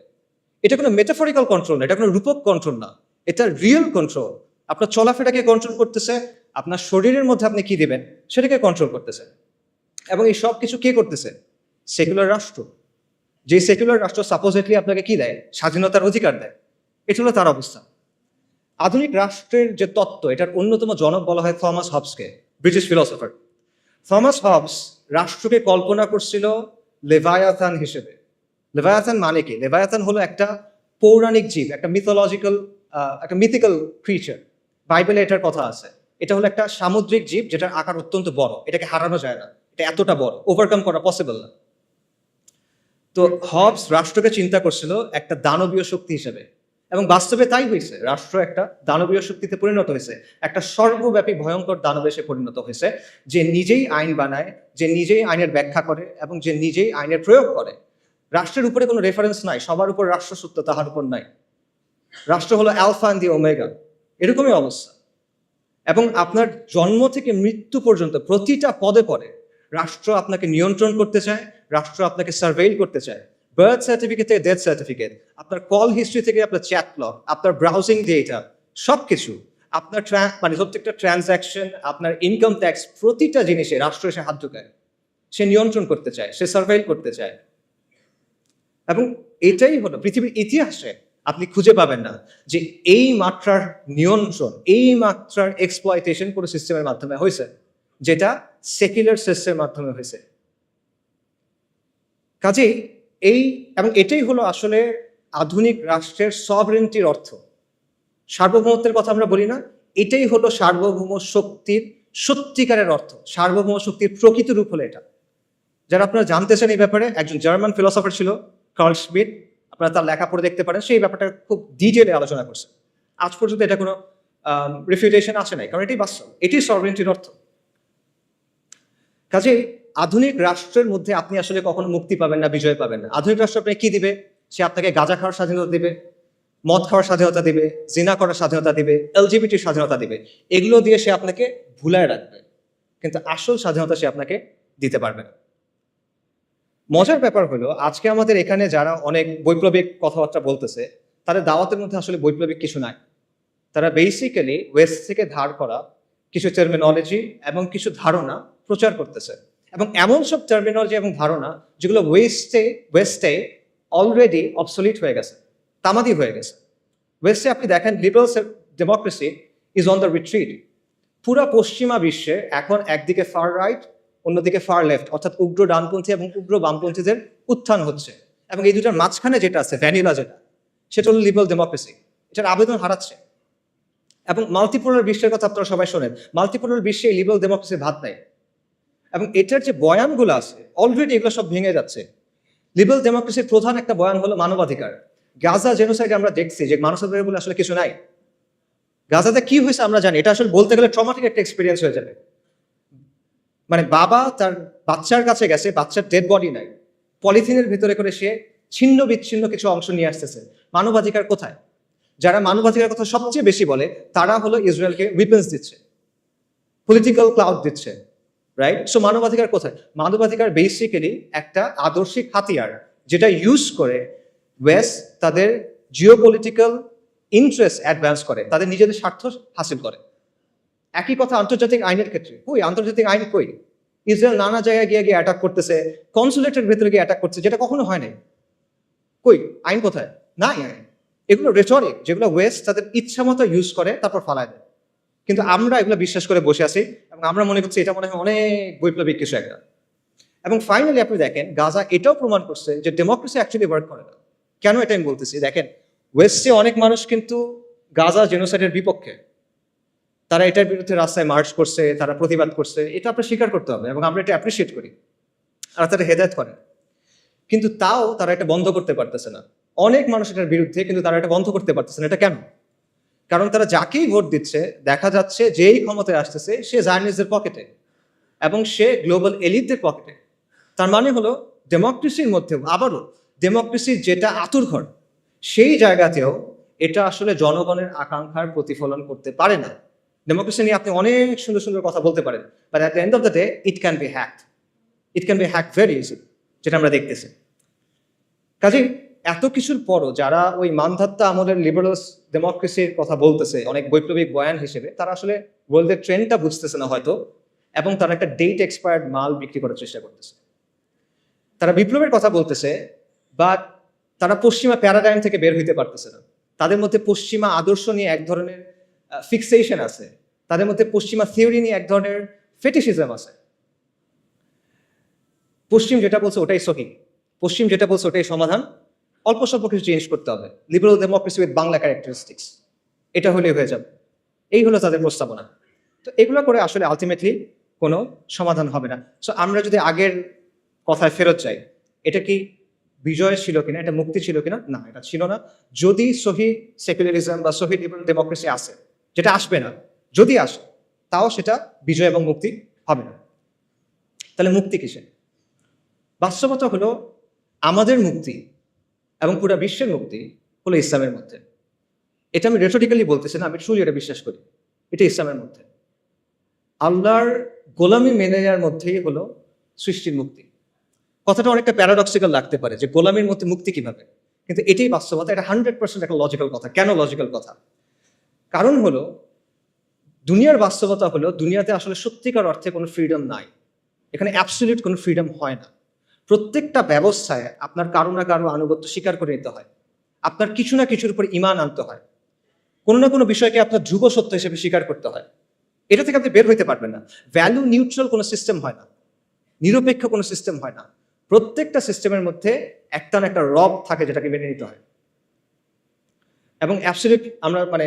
S1: এটা কোনো মেটাফরিক্যাল কন্ট্রোল না, এটা কোনো রূপক কন্ট্রোল না, এটা রিয়েল কন্ট্রোল। আপনার চলাফেরাকে কন্ট্রোল করতেছে, আপনার শরীরের মধ্যে আপনি কি দিবেন সেটাকে কন্ট্রোল করতেছে। এবং এই সব কিছু কে করতেছে? সেকুলার রাষ্ট্র। যে সেকুলার রাষ্ট্র সাপোজিটলি আপনাকে কি দেয়? স্বাধীনতার অধিকার দেয়। এটা হলো তার অবস্থা। আধুনিক রাষ্ট্রের যে তত্ত্ব, এটার অন্যতম জনক বলা হয় থমাস হবসকে, ব্রিটিশ ফিলসফার। থমাস হবস রাষ্ট্রকে কল্পনা করছিল লেভায়াথান হিসেবে। লেভায়াথান মানে কি? লেভায়াথান হলো একটা পৌরাণিক জীব, একটা মিথোলজিক্যাল, একটা মিথিক্যাল ক্রিচার। বাইবেলে এটার কথা আছে। এটা হলো একটা সামুদ্রিক জীব যেটার আকার অত্যন্ত বড়, এটাকে হারানো যায় না, এটা এতটা বড়, ওভারকাম করা পসিবল না। তো হবস রাষ্ট্রকে চিন্তা করছিল একটা দানবীয় শক্তি হিসেবে, এবং বাস্তবে তাই হয়েছে। রাষ্ট্র একটা দানবীয় শক্তিতে পরিণত হয়েছে, একটা সর্বব্যাপী ভয়ঙ্কর দানবে সে পরিণত হয়েছে, যে নিজেই আইন বানায়, যে নিজেই আইনের ব্যাখ্যা করে, এবং যে নিজেই আইনের প্রয়োগ করে। রাষ্ট্রের উপরে কোনো রেফারেন্স নাই, সবার উপর রাষ্ট্র সত্য, তাহার উপর নাই। রাষ্ট্র হলো অ্যালফা এন্ড দি ওমেগা, এরকমই অবস্থা। এবং আপনার জন্ম থেকে মৃত্যু পর্যন্ত প্রতিটা পদে পদে রাষ্ট্র আপনাকে নিয়ন্ত্রণ করতে চায়, রাষ্ট্র আপনাকে সার্ভেইল করতে চায়। বার্থ সার্টিফিকেট থেকে ডেথ সার্টিফিকেট, আপনার কল হিস্ট্রি থেকে আপনার চ্যাট লগ, আপনার ব্রাউজিং ডেটা, সবকিছু, আপনার মানে প্রত্যেকটা ট্রানজ্যাকশন, আপনার ইনকাম ট্যাক্স, প্রতিটা জিনিসে রাষ্ট্র এসে হাত ঢুকায়। সে নিয়ন্ত্রণ করতে চায়, সে সার্ভেইল করতে চায়। এবং এটাই হলো পৃথিবীর ইতিহাসে আপনি খুঁজে পাবেন না যে এই মাত্রার নিয়ন্ত্রণ, এই মাত্রার এক্সপ্লয়টেশন কোনো সিস্টেমের মাধ্যমে হয়েছে, যেটা সেকুলার সিস্টেমের মাধ্যমে হয়েছে। কাজেই এবং এটাই হলো আসলে আধুনিক রাষ্ট্রের সভরেন্টির অর্থ। সার্বভৌমত্বের কথা আমরা বলি না, এটাই হলো সার্বভৌম শক্তির সত্যিকারের অর্থ। সার্বভৌম শক্তির প্রকৃত রূপ হলো এটা। যারা আপনারা জানতে চান এই ব্যাপারে, একজন জার্মান ফিলোসফার ছিল কার্ল শ্মিট, আপনারা তার লেখা পড়ে দেখতে পারেন, সেই ব্যাপারটা খুব ডিটেলে আলোচনা করছে। আজ পর্যন্ত এটা কোনো রিফিউটেশন আসে নাই, কারণ এটাই বাস্তব, এটি সভরেন্টির অর্থ। কাজেই আধুনিক রাষ্ট্রের মধ্যে আপনি আসলে কখনো মুক্তি পাবেন না, বিজয় পাবেন না। আধুনিক রাষ্ট্র আপনাকে কি দিবে? সে আপনাকে গাঁজা খাওয়ার স্বাধীনতা দিবে, মদ খাওয়ার স্বাধীনতা দিবে, জিনা করার স্বাধীনতা দিবে, এলজিবিটির স্বাধীনতা দিবে। এগুলো দিয়ে সে আপনাকে ভুলায় রাখবে, কিন্তু আসল স্বাধীনতা সে আপনাকে দিতে পারবে না। মজার ব্যাপার হলো, আজকে আমাদের এখানে যারা অনেক বৈপ্লবিক কথাবার্তা বলতেছে, তাদের দাওয়াতের মধ্যে আসলে বৈপ্লবিক কিছু নাই। তারা বেসিক্যালি ওয়েস্ট থেকে ধার করা কিছু টার্মিনোলজি এবং কিছু ধারণা প্রচার করতেছে, এবং এমন সব টার্মিনোলজি এবং ধারণা যেগুলো ওয়েস্টে অলরেডি অবসলিট হয়ে গেছে, তামাদি হয়ে গেছে। ওয়েস্টে আপনি দেখেন liberal democracy is on the retreat. পুরা পশ্চিমা বিশ্বে এখন একদিকে ফার রাইট, অন্যদিকে ফার লেফট, অর্থাৎ উগ্র ডানপন্থী এবং উগ্র বামপন্থীদের উত্থান হচ্ছে, এবং এই দুটার মাঝখানে যেটা আছে ভ্যানিলা, সেটা হলো লিবারাল ডেমোক্রেসি। এটার আবেদন হারাচ্ছে। এবং মাল্টিপোলার বিশ্বের কথা আপনারা সবাই শোনেন, মাল্টিপোলার বিশ্বে লিবারাল ডেমোক্রেসির ভাত নাই। এবং এটার যে বয়ানগুলো আছে অলরেডি এগুলো সব ভেঙে যাচ্ছে। লিবারাল ডেমোক্রেসির প্রধান একটা বয়ান হলো মানবাধিকার। গাজা জেনোসাইডে আমরা দেখছি যে মানবাধিকার বলে আসলে কিছু নাই। গাজাতে কি হয়েছে আমরা জানি, এটা আসলে বলতে গেলে ট্রমাটিক একটা এক্সপিরিয়েন্স হয়ে যাবে। মানে বাবা তার বাচ্চার কাছে গেছে, বাচ্চার ডেড বডি নাই, পলিথিনের ভিতরে করে সে ছিন্ন বিচ্ছিন্ন কিছু অংশ নিয়ে আসতেছে। মানবাধিকার কোথায়? যারা মানবাধিকার কথা সবচেয়ে বেশি বলে তারা হলো ইসরায়েলকে উইপেন্স দিচ্ছে, পলিটিক্যাল ক্লাউড দিচ্ছে, রাইট? সো মানবাধিকার কোথায়? মানবাধিকার বেসিক্যালি একটা আদর্শিক হাতিয়ার, যেটা ইউজ করে ওয়েস্ট তাদের জিওপলিটিক্যাল ইন্টারেস্ট অ্যাডভান্স করে, তাদের নিজেদের স্বার্থ হাসিল করে। একই কথা আন্তর্জাতিক আইনের ক্ষেত্রে। কই আন্তর্জাতিক আইন কই? ইসরায়েল নানা জায়গায় গিয়ে গিয়ে অ্যাটাক করতেছে, কনসুলেটের ভেতরে গিয়ে অ্যাটাক করছে, যেটা কখনো হয় নাই। কই আইন কোথায়? নাই আইন। এগুলো রেটরিক, যেগুলো ওয়েস্ট তাদের ইচ্ছা মতো ইউজ করে তারপর ফালায় দেয়। কিন্তু আমরা এগুলো বিশ্বাস করে বসে আছি, এবং আমরা মনে করছি এটা মনে হয় অনেক বৈপ্লবিক কিছু একটা। এবং ফাইনালি আপনি দেখেন গাজা এটাও প্রমাণ করছে যে ডেমোক্রেসি অ্যাকচুয়ালি ওয়ার্ক করে না। কেন এটা আমি বলতেছি? দেখেন, ওয়েস্টে অনেক মানুষ কিন্তু গাজা জেনোসাইডের বিপক্ষে, তারা এটার বিরুদ্ধে রাস্তায় মার্চ করছে, তারা প্রতিবাদ করছে, এটা আপনার স্বীকার করতে হবে, এবং আমরা এটা অ্যাপ্রিসিয়েট করি, আর তারা হেদায়েত করেন। কিন্তু তাও তারা এটা বন্ধ করতে পারতেছে না। অনেক মানুষ এটার বিরুদ্ধে, কিন্তু তারা এটা বন্ধ করতে পারতেছে না। এটা কেন? কারণ তারা যাকেই ভোট দিচ্ছে দেখা যাচ্ছে যেই ক্ষমতায় আসতেছে সে জার্নালিস্টদের পকেটে এবং সে গ্লোবাল এলিটদের পকেটে। তার মানে হলো ডেমোক্রেসির মধ্যেও, আবারও ডেমোক্রেসির যেটা আতুরঘর, সেই জায়গাতেও এটা আসলে জনগণের আকাঙ্ক্ষার প্রতিফলন করতে পারে না। ডেমোক্রেসি নিয়ে আপনি অনেক সুন্দর সুন্দর কথা বলতে পারেন, but at the end of the day it can be hacked. It can be hack very easy, যেটা আমরা দেখতেছি। কাজেই এত কিছুর পরও যারা ওই মানধাত্তা আমলের লিবারাল ডেমোক্রেসির কথা বলতেছে অনেক বৈপ্লবিক বয়ান হিসেবে, তারা আসলে ওয়ার্ল্ডের ট্রেন্ডটা বুঝতেছে না হয়তো, এবং তারা একটা ডেট এক্সপায়ার্ড মাল বিক্রি করার চেষ্টা করতেছে। তারা বিপ্লবের কথা বলতেছে, বাট তারা পশ্চিমা প্যারাডাইম থেকে বের হইতে পারতেছে না। তাদের মধ্যে পশ্চিমা আদর্শ নিয়ে এক ধরনের ফিক্সেশন আছে, তাদের মধ্যে পশ্চিমা থিওরি নিয়ে এক ধরনের ফেটিশিজম আছে। পশ্চিম যেটা বলছে ওটাই সহি, পশ্চিম যেটা বলছে ওটাই সমাধান, অল্প স্বল্প কিছু চেঞ্জ করতে হবে। Liberal democracy with Bangla characteristics, এটা হলে হয়ে যাবে। এই হলো তাদের প্রস্তাবনা। তো এগুলো করে আসলে আলটিমেটলি কোনো সমাধান হবে না। সো আমরা যদি আগের কথায় ফেরত যাই, এটা কি বিজয় ছিল কিনা, এটা মুক্তি ছিল কিনা? না, এটা ছিল না। যদি সহি সেকুলারিজম বা সহি লিবারাল ডেমোক্রেসি আসে, যেটা আসবে না, যদি আসে তাও সেটা বিজয় এবং মুক্তি হবে না। তাহলে মুক্তি কিসে? বাস্তবতা হলো আমাদের মুক্তি এবং পুরো বিশ্বের মুক্তি হলো ইসলামের মধ্যে। এটা আমি রেটোরিক্যালি বলতেছি না, আমি ট্রুলি এটা বিশ্বাস করি। এটা ইসলামের মধ্যে আল্লাহর গোলামি মেনে নেওয়ার মধ্যেই হলো সৃষ্টির মুক্তি। কথাটা অনেকটা প্যারাডক্সিক্যাল লাগতে পারে যে গোলামির মধ্যে মুক্তি কিভাবে, কিন্তু এটাই বাস্তবতা। এটা 100% একটা লজিক্যাল কথা। কেন লজিক্যাল কথা? কারণ হলো দুনিয়ার বাস্তবতা হলো দুনিয়াতে আসলে সত্যিকার অর্থে কোনো ফ্রিডম নাই। এখানে অ্যাবসলিউট কোনো ফ্রিডম হয় না। প্রত্যেকটা ব্যবস্থায় আপনার কারো না কারো আনুগত্য স্বীকার করে নিতে হয়, আপনার কিছু না কিছুর উপর ঈমান আনতে হয়, কোনো না কোনো বিষয়কে আপনার ধ্রুব সত্য হিসেবে স্বীকার করতে হয়। এটা থেকে আপনি বের হইতে পারবেন না। ভ্যালু নিউট্রাল কোনো সিস্টেম হয় না, নিরপেক্ষ কোনো সিস্টেম হয় না। প্রত্যেকটা সিস্টেমের মধ্যে একটা না একটা রব থাকে যেটাকে মেনে নিতে হয়। এবং অ্যাবসলিউট আমরা মানে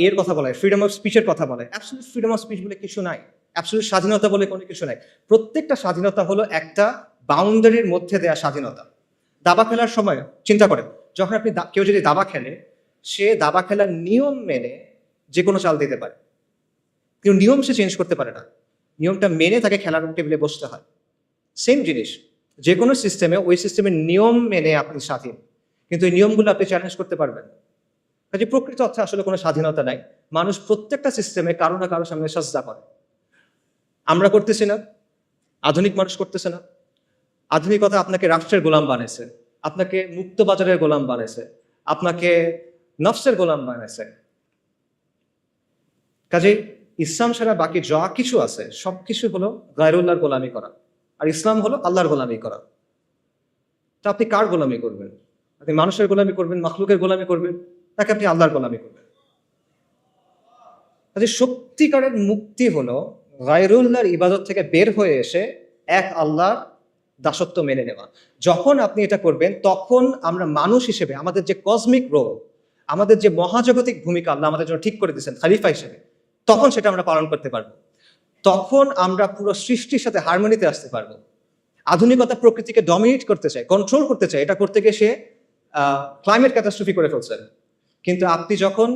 S1: এর কথা বলা হয়, ফ্রিডম অফ স্পিচের কথা বলে, অ্যাবসলিউট ফ্রিডম অফ স্পিচ বলে কিছু নাই, অ্যাবসলিউট স্বাধীনতা বলে কোনো কিছু নাই। প্রত্যেকটা স্বাধীনতা হলো একটা বাউন্ডারির মধ্যে দেয়া স্বাধীনতা। দাবা খেলার সময় চিন্তা করেন, যখন আপনি কেউ যদি দাবা খেলে, সে দাবা খেলার নিয়ম মেনে যে কোনো চাল দিতে পারে, কিন্তু নিয়ম সে চেঞ্জ করতে পারে না। নিয়মটা মেনে তাকে খেলার টেবিলে বসতে হয়। সেম জিনিস, যে কোনো সিস্টেমে ওই সিস্টেমের নিয়ম মেনে আপনি স্বাধীন, কিন্তু এই নিয়মগুলো আপনি চ্যালেঞ্জ করতে পারবেন। কাজে প্রকৃত অর্থে আসলে কোনো স্বাধীনতা নাই। মানুষ প্রত্যেকটা সিস্টেমে কারো না কারো সামনে সাজদা করে। আমরা করতেছি না, আধুনিক মানুষ করতেছে না। আধুনিকতা আপনাকে রাষ্ট্রের গোলাম বানাইছে, আপনাকে মুক্ত বাজারের গোলাম বানাইছে, আপনাকে নফসের গোলাম বানাইছে। কাজে ইসলাম ছাড়া বাকি যা কিছু আছে সবকিছু হলো গায়রুল্লাহর গোলামি করা, আর ইসলাম হলো আল্লাহর গোলামি করা। তা আপনি কার গোলামি করবেন? আপনি মানুষের গোলামি করবেন, মাখলুকের গোলামি করবেন, নাকি আপনি আল্লাহর গোলামি করবেন? কাজে সত্যিকারের মুক্তি হলো গায়রুল্লাহর ইবাদত থেকে বের হয়ে এসে এক আল্লাহর দাসত্ব মেনে নেওয়া। যখন আপনি এটা করবেন, তখন আমরা মানুষ হিসেবে আমাদের যে কসমিক রোল, আমাদের যে মহাজাগতিক ভূমিকা আল্লাহ আমাদের জন্য ঠিক করে দিয়েছেন খলিফা হিসেবে, তখন সেটা আমরা পালন করতে পারবো। তখন আমরা পুরো সৃষ্টির সাথে হারমোনিতে আসতে পারবো। আধুনিকতা প্রকৃতিকে ডমিনেট করতে চায়, কন্ট্রোল করতে চায়, এটা করতে গিয়ে সে ক্লাইমেট ক্যাটাস্ট্রফি করে ফেলছে। কিন্তু আপনি যখন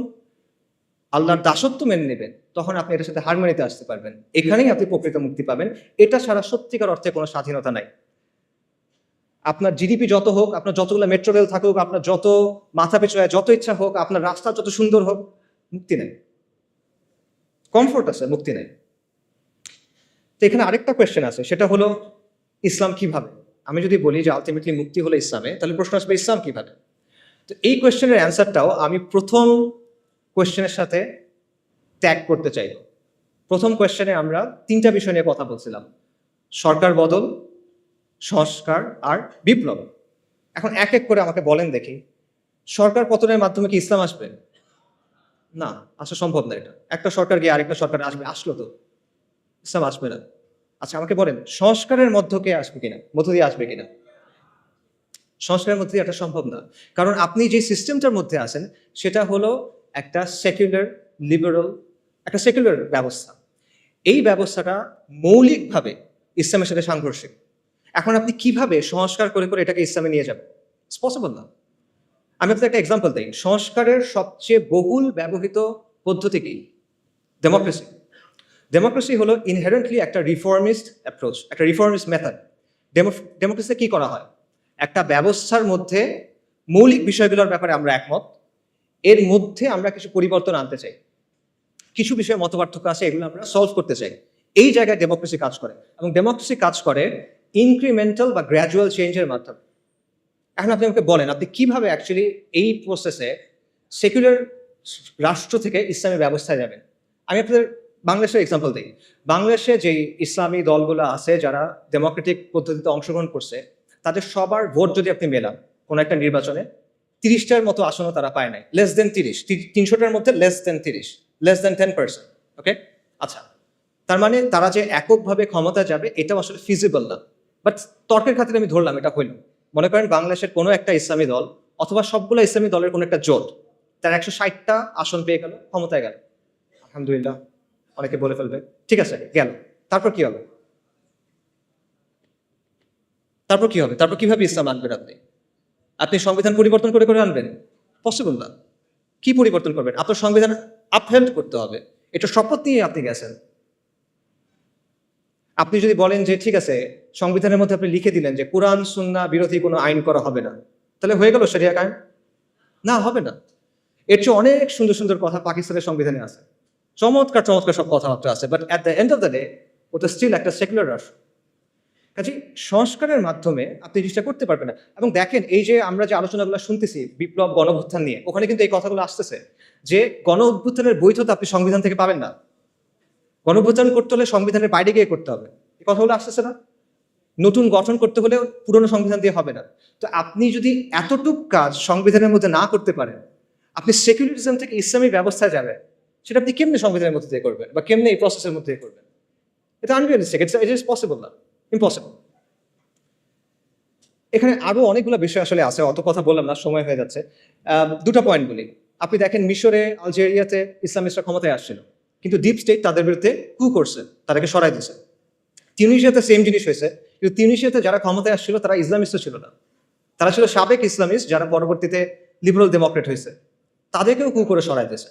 S1: আল্লাহর দাসত্ব মেনে নেবেন, তখন আপনি এটার সাথে হারমোনিতে আসতে পারবেন। এখানেই আপনি প্রকৃত মুক্তি পাবেন। এটা ছাড়া সত্যিকার অর্থে কোনো স্বাধীনতা নাই। আপনার জিডিপি যত হোক, আপনার যতগুলো মেট্রো রেল থাকুক, আপনার যত মাথা পিছু যত ইচ্ছা হোক, আপনার রাস্তা যত সুন্দর হোক, মুক্তি নেই। কমফোর্ট আছে, মুক্তি নেই। তো এখানে আরেকটা কোয়েশ্চেন আছে, সেটা হলো ইসলাম কিভাবে? আমি যদি বলি যে আলটিমেটলি মুক্তি হলো ইসলামে, তাহলে প্রশ্ন আসবে ইসলাম কিভাবে? তো এই কোয়েশ্চেনের অ্যান্সারটাও আমি প্রথম কোয়েশ্চেনের সাথে ট্যাগ করতে চাই। প্রথম কোয়েশ্চেনে আমরা তিনটা বিষয় নিয়ে কথা বলছিলাম: সরকার বদল, সংস্কার আর বিপ্লব। এখন এক এক করে আমাকে বলেন দেখি, সরকার পতনের মাধ্যমে কি ইসলাম আসবে? না, আসা সম্ভব না। এটা একটা সরকার গিয়ে আরেকটা সরকার আসবে, আসলো তো ইসলাম আসবে না। আচ্ছা, আমাকে বলেন সংস্কারের মধ্য দিয়ে আসবে কিনা? সংস্কারের মধ্যে দিয়ে এটা সম্ভব না। কারণ আপনি যে সিস্টেমটার মধ্যে আছেন সেটা হলো একটা সেকুলার লিবারাল, একটা সেকুলার ব্যবস্থা। এই ব্যবস্থাটা মৌলিকভাবে ইসলামের সাথে সাংঘর্ষিক। এখন আপনি কিভাবে সংস্কার করে করে এটাকে ইসলামে নিয়ে যাবেন? ইটস পসিবল না। আমি আপনাকে একটা এক্সাম্পল দিই। সংস্কারের সবচেয়ে বহুল ব্যবহৃত পদ্ধতি কি? ডেমোক্রেসি। ডেমোক্রেসি হলো ইনহেরেন্টলি একটা রিফর্মিস্ট অ্যাপ্রোচ, একটা রিফর্মিস্ট মেথড। ডেমোক্রেসিতে কি করা হয়? একটা ব্যবস্থার মধ্যে মৌলিক বিষয়গুলোর ব্যাপারে আমরা একমত, এর মধ্যে আমরা কিছু পরিবর্তন আনতে চাই, কিছু বিষয়ে মতপার্থক্য আছে, এগুলো আমরা সলভ করতে চাই। এই জায়গায় ডেমোক্রেসি কাজ করে, এবং ডেমোক্রেসি কাজ করে ইনক্রিমেন্টাল বা গ্র্যাজুয়াল চেঞ্জের মাধ্যমে। এখন আপনি আমাকে বলেন, আপনি কিভাবে অ্যাকচুয়ালি এই প্রসেসে সেকুলার রাষ্ট্র থেকে ইসলামী ব্যবস্থায় যাবেন? আমি আপনাদের বাংলাদেশের এক্সাম্পল দিই। বাংলাদেশে যে ইসলামী দলগুলো আছে যারা ডেমোক্রেটিক পদ্ধতিতে অংশগ্রহণ করছে, তাদের সবার ভোট যদি আপনি মেলান কোনো একটা নির্বাচনে, 30টার মতো আসনও তারা পায় নাই। লেস দেন 30, 300টার মধ্যে লেস দেন 30, লেস দেন 10%। ওকে, আচ্ছা, তার মানে তারা যে এককভাবে ক্ষমতা যাবে এটাও আসলে ফিজিবল না। বাট তর্কের খাতিরে আমি ধরলাম এটা হইল। মনে করেন বাংলাদেশের কোনো একটা ইসলামী দল অথবা সবগুলো ইসলামী দলের কোনো একটা জোট, তার 160টা আসন পেয়ে গেল, ক্ষমতায় গেল। আলহামদুলিল্লাহ, অনেকে বলে ফেলবে ঠিক আছে গেল, তারপর কি হবে? তারপর কিভাবে ইসলাম আনবেন? আপনি সংবিধান পরিবর্তন করে করে আনবেন? পসিবল না। কি পরিবর্তন করবেন? আপনার সংবিধান আপহেল্ড করতে হবে। এটা শপথ নিয়ে আপনি গেছেন। আপনি যদি বলেন যে ঠিক আছে, সংবিধানের মধ্যে আপনি লিখে দিলেন যে কোরআন সুন্নাহ বিরোধী কোনো আইন করা হবে না, তাহলে হয়ে গেল শরিয়া কায়েম? না, হবে না। এর চেয়ে অনেক সুন্দর সুন্দর কথা পাকিস্তানের সংবিধানে আছে, চমৎকার চমৎকার সব কথাবার্তা আছে, but at the end of the day ওটা স্টিল একটা সেকুলার রাষ্ট্র। কাজে সংস্কারের মাধ্যমে আপনি জিনিসটা করতে পারবেন না। এবং দেখেন, এই যে আমরা যে আলোচনাগুলো শুনতেছি বিপ্লব, গণঅভ্যুত্থান নিয়ে, ওখানে কিন্তু এই কথাগুলো আসতেছে যে গণঅভ্যুত্থানের বৈধতা আপনি সংবিধান থেকে পাবেন না, গণঅভ্যুত্থান করতে হলে সংবিধানের বাইরে গিয়ে করতে হবে। এই কথাগুলো আসতেছে না? নতুন গঠন করতে হলে পুরনো সংবিধান দিয়ে হবে না। তো আপনি যদি এতটুক কাজ সংবিধানের মধ্যে না করতে পারেন, আপনি সেকুলারিজম থেকে ইসলামী ব্যবস্থায় যাবেন, সেটা আপনি কেমনে সংবিধানের মধ্যে দিয়ে করবেন বা কেমনে এই প্রসেসের মধ্যে দিয়ে করবেন? এটা আনরিয়ালিস্টিক, ইট ইজ পসিবল না, ইম্পসিবল। এখানে আরো অনেকগুলো বিষয় আসলে আছে, অত কথা বললাম না, সময় হয়ে যাচ্ছে। দুটো পয়েন্ট বলি। আপনি দেখেন মিশরে, আলজেরিয়াতে ইসলামিস্টরা ক্ষমতায় আসছিল, কিন্তু ডিপ স্টেট তাদের বিরুদ্ধে কু করছে, তাদেরকে সরাই দিয়েছে। তিউনিসিয়াতে সেম জিনিস হয়েছে, কিন্তু তিউনিসিয়াতে যারা ক্ষমতায় আসছিল তারা ইসলামিস্ট ছিল না, তারা ছিল সাবেক ইসলামিস্ট যারা পরবর্তীতে লিবারাল ডেমোক্রেট হয়েছে, তাদেরকেও কু করে সরাই দিয়েছে।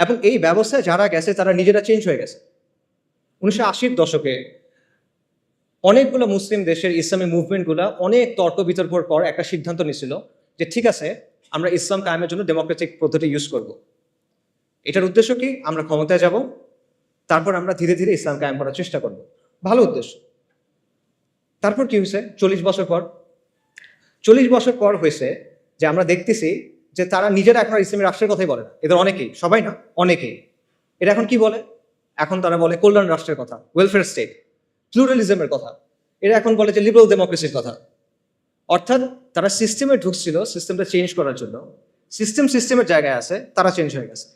S1: এবং এই ব্যবস্থায় যারা গেছে তারা নিজেরা চেঞ্জ হয়ে গেছে। 1980-র দশকে অনেকগুলো মুসলিম দেশের ইসলামী মুভমেন্টগুলো অনেক তর্ক বিতর্কর পর একটা সিদ্ধান্ত নিয়েছিল যে ঠিক আছে, আমরা ইসলাম কায়েমের জন্য ডেমোক্রেটিক পদ্ধতি ইউজ করব। এটার উদ্দেশ্য কি? আমরা ক্ষমতায় যাব, তারপর আমরা ধীরে ধীরে ইসলাম কায়েম করার চেষ্টা করব। ভালো উদ্দেশ্য। তারপর কি হয়েছে? 40 বছর পর হয়েছে যে আমরা দেখতেছি যে তারা নিজেরা এখন আর ইসলামী রাষ্ট্রের কথাই বলে না। এদের অনেকেই, সবাই না, অনেকেই। এরা এখন কি বলে? এখন তারা বলে কল্যাণ রাষ্ট্রের কথা, ওয়েলফেয়ার স্টেট, প্লুরালিজমের কথা। এরা এখন বলে যে লিবারাল ডেমোক্রেসির কথা। অর্থাৎ তারা সিস্টেমে ঢুকছিল সিস্টেমটা চেঞ্জ করার জন্য, সিস্টেমের জায়গায় আছে, তারা চেঞ্জ হয়ে গেছে।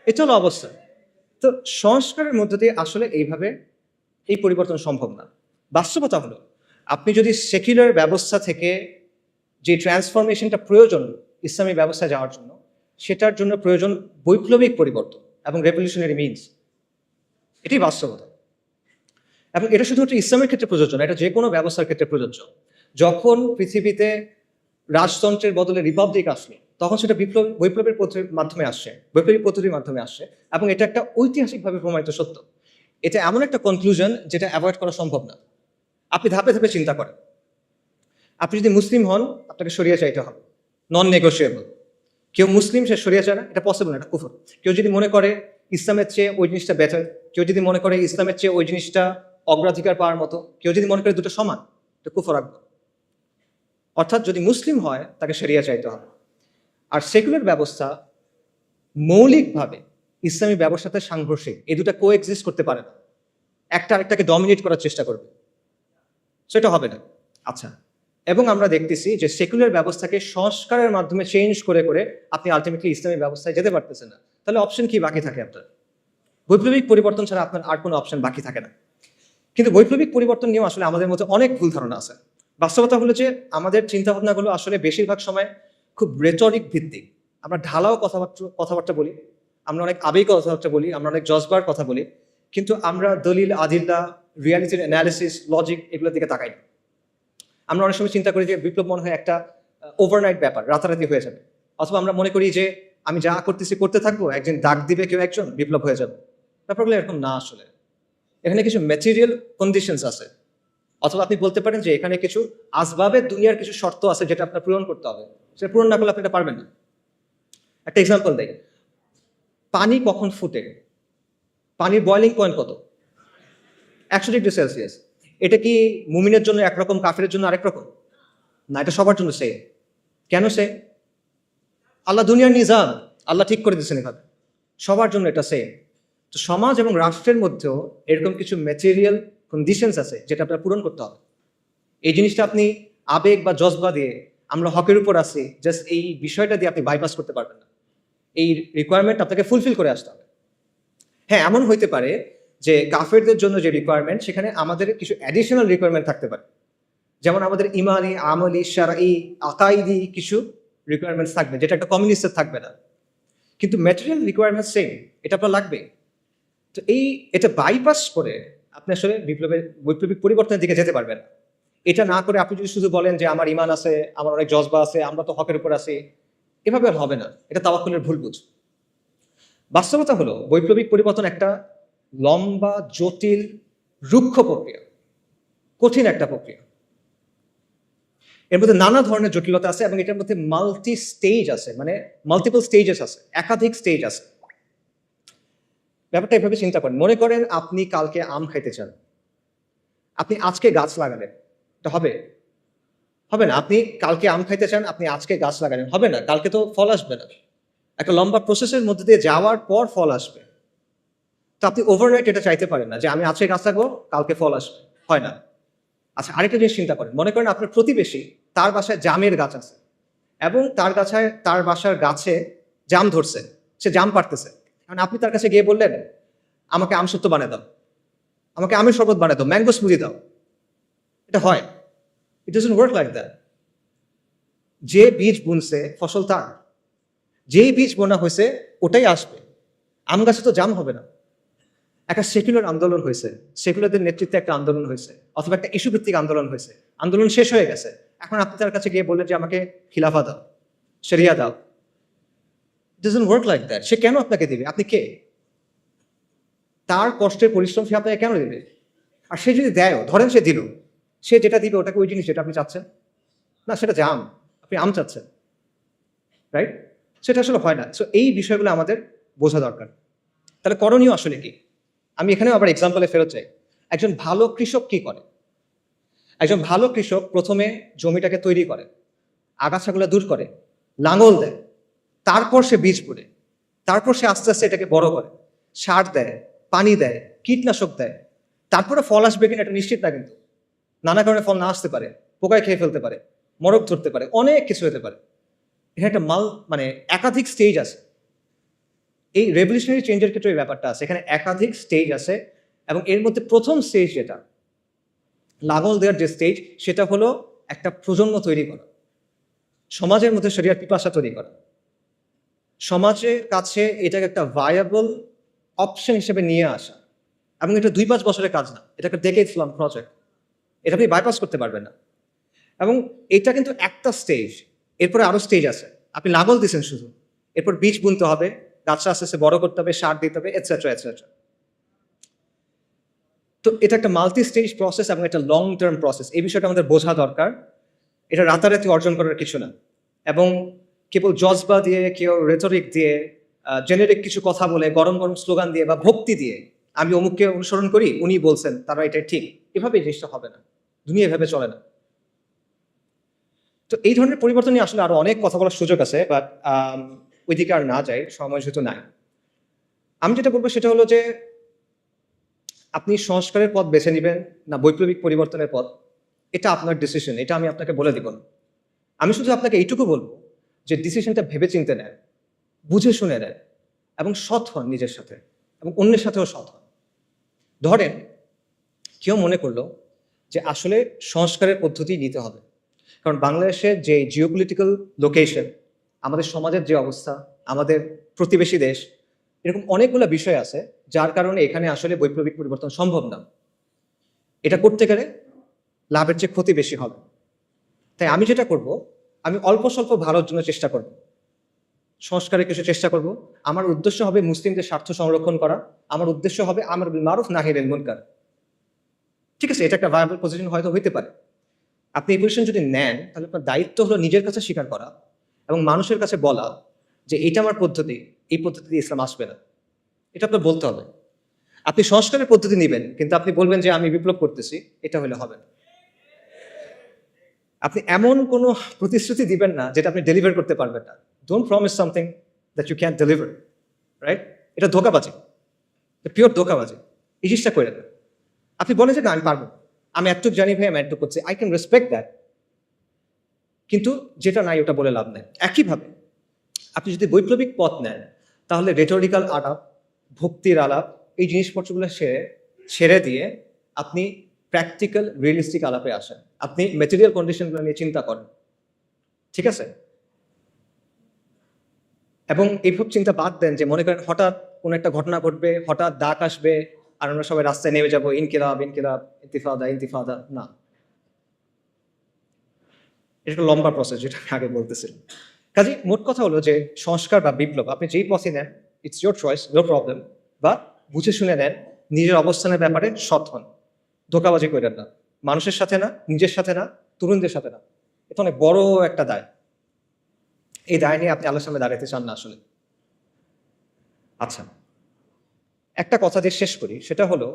S1: এটা হলো অবস্থা। তো সংস্কারের মধ্য দিয়ে আসলে এইভাবে এই পরিবর্তন সম্ভব না। বাস্তবতা হলো, আপনি যদি সেকুলার ব্যবস্থা থেকে যে ট্রান্সফরমেশনটা প্রয়োজন ইসলামী ব্যবস্থায় যাওয়ার জন্য, সেটার জন্য প্রয়োজন বৈপ্লবিক পরিবর্তন এবং রেভলিউশনারি মিনস। এটাই বাস্তবতা। এবং এটা শুধুমাত্র ইসলামের ক্ষেত্রে প্রযোজ্য না, এটা যে কোনো ব্যবস্থার ক্ষেত্রে প্রযোজ্য। যখন পৃথিবীতে রাজতন্ত্রের বদলে রিপাবলিক আসলো, তখন সেটা বৈপ্লবের মাধ্যমে আসছে, বৈপ্লবিক পদ্ধতির মাধ্যমে আসছে। এবং এটা একটা ঐতিহাসিকভাবে প্রমাণিত সত্য। এটা এমন একটা কনক্লুশন যেটা অ্যাভয়েড করা সম্ভব না। আপনি ধাপে ধাপে চিন্তা করেন। আপনি যদি মুসলিম হন, আপনাকে শরিয়া চাইতে হবে, নন নেগোশিয়েবল। কেউ মুসলিম, সে শরিয়া চায় না, এটা পসিবল না, এটা কুফর। কেউ যদি মনে করে ইসলামের চেয়ে ওই জিনিসটা বেটার, কেউ যদি মনে করে ইসলামের চেয়ে ওই জিনিসটা অগ্রাধিকার পাওয়ার মতো, কেউ যদি মনে করে দুটো সমান, এটা কুফর আকবর। অর্থাৎ যদি মুসলিম হয় তাকে শরিয়া চাইতে হবে। আর সেকুলার ব্যবস্থা মৌলিকভাবে ইসলামী ব্যবস্থার সাথে সাংঘর্ষিক, এই দুটা কো এক্সিস্ট করতে পারে না। একটা আরেকটাকে ডমিনেট করার চেষ্টা করবে, সেটা হবে না। আচ্ছা, এবং আমরা দেখতেছি যে সেকুলার ব্যবস্থাকে সংস্কারের মাধ্যমে চেঞ্জ করে করে আপনি আলটিমেটলি ইসলামী ব্যবস্থায় যেতে পারতেছেন না। তাহলে অপশন কি বাকি থাকে আপনার? বৈপ্লবিক পরিবর্তন ছাড়া আপনার আর কোনো অপশন বাকি থাকে না। কিন্তু বৈপ্লবিক পরিবর্তন নিয়েও আসলে আমাদের মধ্যে অনেক ভুল ধারণা আছে। বাস্তবতা হলো যে আমাদের চিন্তাভাবনাগুলো আসলে বেশিরভাগ সময় খুব রেটরিক ভিত্তিক। আমরা ঢালাও কথাবার্তা বলি, আমরা অনেক আবেগ কথাবার্তা বলি, আমরা অনেক জজবার কথা বলি, কিন্তু আমরা দলিল, আদিল্লা, রিয়ালিটির অ্যানালিসিস, লজিক এগুলোর দিকে তাকাই না। আমরা অনেক সময় চিন্তা করি যে বিপ্লব মনে হয় একটা ওভারনাইট ব্যাপার, রাতারাতি হয়ে যাবে। অথবা আমরা মনে করি যে আমি যা করতেছি করতে থাকবো, একদিন ডাক দিবে কেউ একজন, বিপ্লব হয়ে যাবে। ব্যাপারগুলো এরকম না। আসলে এখানে কিছু ম্যাটেরিয়াল কন্ডিশনস আছে, অথবা আপনি বলতে পারেন যে এখানে কিছু আসবাবের দুনিয়ার কিছু শর্ত আছে যেটা আপনার পূরণ করতে হবে। সেটা পূরণ না করলে আপনি এটা পারবেন না। একটা এক্সাম্পল দেয়, পানি কখন ফুটে? পানির বয়লিং পয়েন্ট কত? 100°C। এটা কি মুমিনের জন্য একরকম, কাফেরের জন্য আরেক রকম? না, এটা সবার জন্য সেম। কেন সে? আল্লাহ দুনিয়ার নিজাম, আল্লাহ ঠিক করে দিচ্ছেন এভাবে, সবার জন্য এটা সেম। তো সমাজ এবং রাষ্ট্রের মধ্যেও এরকম কিছু ম্যাটেরিয়াল কন্ডিশনস আছে যেটা আপনার পূরণ করতে হবে। এই জিনিসটা আপনি আবেগ বা জজবা দিয়ে আমরা হকের উপর আছি জাস্ট এই বিষয়টা দিয়ে আপনি বাইপাস করতে পারবেন না। এই রিকোয়ারমেন্ট আপনাকে ফুলফিল করে আসতে হবে। হ্যাঁ, এমন হইতে পারে যে কাফেরদের জন্য যে রিকোয়ারমেন্ট, সেখানে আমাদের কিছু অ্যাডিশনাল রিকোয়ারমেন্ট থাকতে পারে। যেমন আমাদের ইমানি, আমলি, শারঈ, আকাইদি কিছু রিকোয়ারমেন্টস থাকবে, যেটা একটা কমিউনিস্টের থাকবে না। কিন্তু ম্যাটেরিয়াল রিকোয়ারমেন্ট সেম, এটা আপনার লাগবে। তো এটা বাইপাস করে আপনি আসলে বৈপ্লবিক পরিবর্তনের দিকে যেতে পারবেন। এটা না করে আপনি যদি শুধু বলেন যে আমার ইমান আছে, আমার অনেক জজবা আছে, আমরা তো হকের উপর আছি, এভাবে আর হবে না। এটা তাওয়াক্কুলের ভুল বুঝ। বাস্তবতা হলো বৈপ্লবিক পরিবর্তন একটা লম্বা, জটিল, রুক্ষ প্রক্রিয়া, কঠিন একটা প্রক্রিয়া। এর মধ্যে নানা ধরনের জটিলতা আছে এবং এটার মধ্যে মাল্টি স্টেজ আছে, মানে মাল্টিপল স্টেজেস আছে, একাধিক স্টেজ আছে। ব্যাপারটা এভাবে চিন্তা করেন। মনে করেন আপনি কালকে আম খাইতে চান, আপনি আজকে গাছ লাগালেন, এটা হবে? হবে না। আপনি কালকে আম খাইতে চান, আপনি আজকে গাছ লাগালেন, হবে না। কালকে তো ফল আসবে না, একটা লম্বা প্রসেসের মধ্যে দিয়ে যাওয়ার পর ফল আসবে। তো আপনি ওভারনাইট এটা চাইতে পারেন না যে আমি আজকে গাছ লাগাবো, কালকে ফল আসবে, হয় না। আচ্ছা, আরেকটা জিনিস চিন্তা করেন, মনে করেন আপনার প্রতিবেশী, তার বাসায় জামের গাছ আছে এবং তার বাসার গাছে জাম ধরছে, সে জাম পাড়তেছে। কারণ আপনি তার কাছে গিয়ে বললেন, আমাকে আমসত্ত্ব বানিয়ে দাও, আমাকে আমের শরবত বানিয়ে দাও, ম্যাঙ্গো স্মুদি দাও। এটা হয়? It doesn't work like that. যে বীজ বুনছে ফসল তার, যেই বীজ বোনা হয়েছে ওটাই আসবে। আম গাছে তো জাম হবে না। একটা সেকুলার আন্দোলন হয়েছে, সেকুলারদের নেতৃত্বে একটা আন্দোলন হয়েছে, অথবা একটা ইস্যু ভিত্তিক আন্দোলন হয়েছে, আন্দোলন শেষ হয়ে গেছে, এখন আপনি তার কাছে গিয়ে বললেন যে আমাকে খিলাফা দাও, শরিয়া দাও। Doesn't work like that. সে কেন আপনাকে দিবে? আপনি কে? তার কষ্টের পরিশ্রম সে আপনাকে কেন দেবে? আর সে যদি দেয়ও, ধরেন সে দিল, সে যেটা দিবে ওটাকে ওই জিনিস যেটা আপনি চাচ্ছেন না, সেটা জাম, আপনি আম চাচ্ছেন, রাইট? সেটা আসলে হয় না। সো এই বিষয়গুলো আমাদের বোঝা দরকার। তাহলে করণীয় আসলে কি? আমি এখানেও আবার এক্সাম্পলে ফেরত চাই। একজন ভালো কৃষক কি করে? একজন ভালো কৃষক প্রথমে জমিটাকে তৈরি করে, আগাছাগুলো দূর করে, লাঙল দেয়, তারপর সে বীজ বুনে, তারপর সে আস্তে আস্তে এটাকে বড় করে, সার দেয়, পানি দেয়, কীটনাশক দেয়। তারপরে ফল আসবে কিনা এটা নিশ্চিত না, কিন্তু নানা কারণে ফল না আসতে পারে, পোকায় খেয়ে ফেলতে পারে, মরক ধরতে পারে, অনেক কিছু হতে পারে। এখানে একটা মানে একাধিক স্টেজ আছে। এই রেভলিউশনারি চেঞ্জের ক্ষেত্রে এই ব্যাপারটা আছে, এখানে একাধিক স্টেজ আছে। এবং এর মধ্যে প্রথম স্টেজ যেটা, লাঙল দেওয়ার যে স্টেজ, সেটা হলো একটা প্রজন্ম তৈরি করা, সমাজের মধ্যে শরিয়ার পিপাসা তৈরি করা, সমাজের কাছে এটাকে একটা ভায়াবল অপশন হিসেবে নিয়ে আসা। এবং এটা 2-5 বছরের কাজ না, এটা একটা ডেকেডস লং প্রজেক্ট, এটা আপনি বাইপাস করতে পারবেন না। এবং এটা কিন্তু একটা স্টেজ, এরপরে আরো স্টেজ আছে। আপনি লাঙল দিচ্ছেন শুধু, এরপর বীজ বুনতে হবে, গাছটা আস্তে আস্তে বড় করতে হবে, সার দিতে হবে, এটসেট্রা এটসেট্রা। তো এটা একটা মাল্টি স্টেজ প্রসেস এবং একটা লং টার্ম প্রসেস। এই বিষয়টা আমাদের বোঝা দরকার। এটা রাতারাতি অর্জন করার কিছু না। এবং কেবল জজবা দিয়ে, কেউ রেটরিক দিয়ে, জেনেরিক কিছু কথা বলে, গরম গরম স্লোগান দিয়ে বা ভক্তি দিয়ে, আমি অমুককে অনুসরণ করি, উনি বলছেন তারা এটা ঠিক, এভাবে জিনিসটা হবে না। দুনিয়া এভাবে চলে না। তো এই ধরনের পরিবর্তন নিয়ে আসলে আরো অনেক কথা বলার সুযোগ আছে, বাট ওইদিকে আর না যাই, সময় যেহেতু নাই। আমি যেটা বলবো সেটা হলো যে আপনি সংস্কারের পথ বেছে নেবেন না বৈপ্লবিক পরিবর্তনের পথ, এটা আপনার ডিসিশন, এটা আমি আপনাকে বলে দিব না। আমি শুধু আপনাকে এইটুকু বলবো যে ডিসিশনটা ভেবে চিনতে নেন, বুঝে শুনে নেন, এবং সৎ হন নিজের সাথে এবং অন্যের সাথেও সৎ হন। ধরেন কেউ মনে করলো যে আসলে সংস্কারের পদ্ধতি নিতে হবে, কারণ বাংলাদেশের যে জিওপলিটিক্যাল লোকেশন, আমাদের সমাজের যে অবস্থা, আমাদের প্রতিবেশী দেশ, এরকম অনেকগুলো বিষয় আছে যার কারণে এখানে আসলে বৈপ্লবিক পরিবর্তন সম্ভব না। এটা করতে গেলে লাভের চেয়ে ক্ষতি বেশি হবে। তাই আমি যেটা করব, আমি অল্প স্বল্প ভালোর জন্য চেষ্টা করব, সংস্কারের কিছু চেষ্টা করব। আমার উদ্দেশ্য হবে মুসলিমদের স্বার্থ সংরক্ষণ করা, আমার উদ্দেশ্য হবে আমর বিল মারুফ নাহি আনিল মুনকার। ঠিক আছে, এটা একটা ভায়াবল পজিশন হয়তো হইতে পারে। আপনি এই পজিশন যদি নেন, তাহলে আপনার দায়িত্ব হলো নিজের কাছে স্বীকার করা এবং মানুষের কাছে বলা যে এটা আমার পদ্ধতি, এই পদ্ধতিতে ইসলাম আসবে না, এটা আপনার বলতে হবে। আপনি সংস্কারের পদ্ধতি নেবেন, কিন্তু আপনি বলবেন যে আমি বিপ্লব করতেছি, এটা হলে হবে না। আপনি এমন কোনো প্রতিশ্রুতি দিবেন না যেটা আপনি ডেলিভার করতে পারবেন না। Don't promise something that you can deliver, right? এটা ধোকাবাজি, পিওর ধোকাবাজি। এই জিনিসটা করে না। আপনি বলেন যে না আমি পারবো, আমি এতটুকু জানি ভাই, আমি এতটুকু করছি, আই ক্যান রেসপেক্ট দ্যাট, কিন্তু যেটা নাই ওটা বলে লাভ নেই। একইভাবে আপনি যদি বৈপ্লবিক পথ নেন, তাহলে রেটোরিক্যাল আলাপ, ভক্তির আলাপ, এই জিনিসপত্রগুলো ছেড়ে দিয়ে আপনি প্র্যাকটিক্যাল রিয়েলিস্টিক আলাপে আসেন। আপনি ম্যাটেরিয়াল কন্ডিশনগুলো নিয়ে চিন্তা করেন, ঠিক আছে? এবং এইসব চিন্তা বাদ দেন যে মনে করেন হঠাৎ কোনো একটা ঘটনা ঘটবে, হঠাৎ ডাক আসবে, আর আমরা সবাই রাস্তায় নেমে যাবো, ইনকিলাব ইনকিলাব, ইন্তিফাদা ইন্তিফাদা। না, এটা একটা লম্বা প্রসেস, যেটা আমি আগে বলতেছিলাম। কাজে মোট কথা হলো যে সংস্কার বা বিপ্লব আপনি যেই পথে নেন, it's your choice, no problem. বা বুঝে শুনে নেন, নিজের অবস্থানের ব্যাপারে সৎ হন, ধোকাবাজি করেন না, মানুষের সাথে না, নিজের সাথে না, তরুণদের সাথে না। এটা অনেক বড় একটা দায়। এই দায় নিয়ে আপনি আলোর সামনে দাঁড়াতে চান না আসলে। আচ্ছা, একটা কথা দিয়ে শেষ করি, সেটা হলো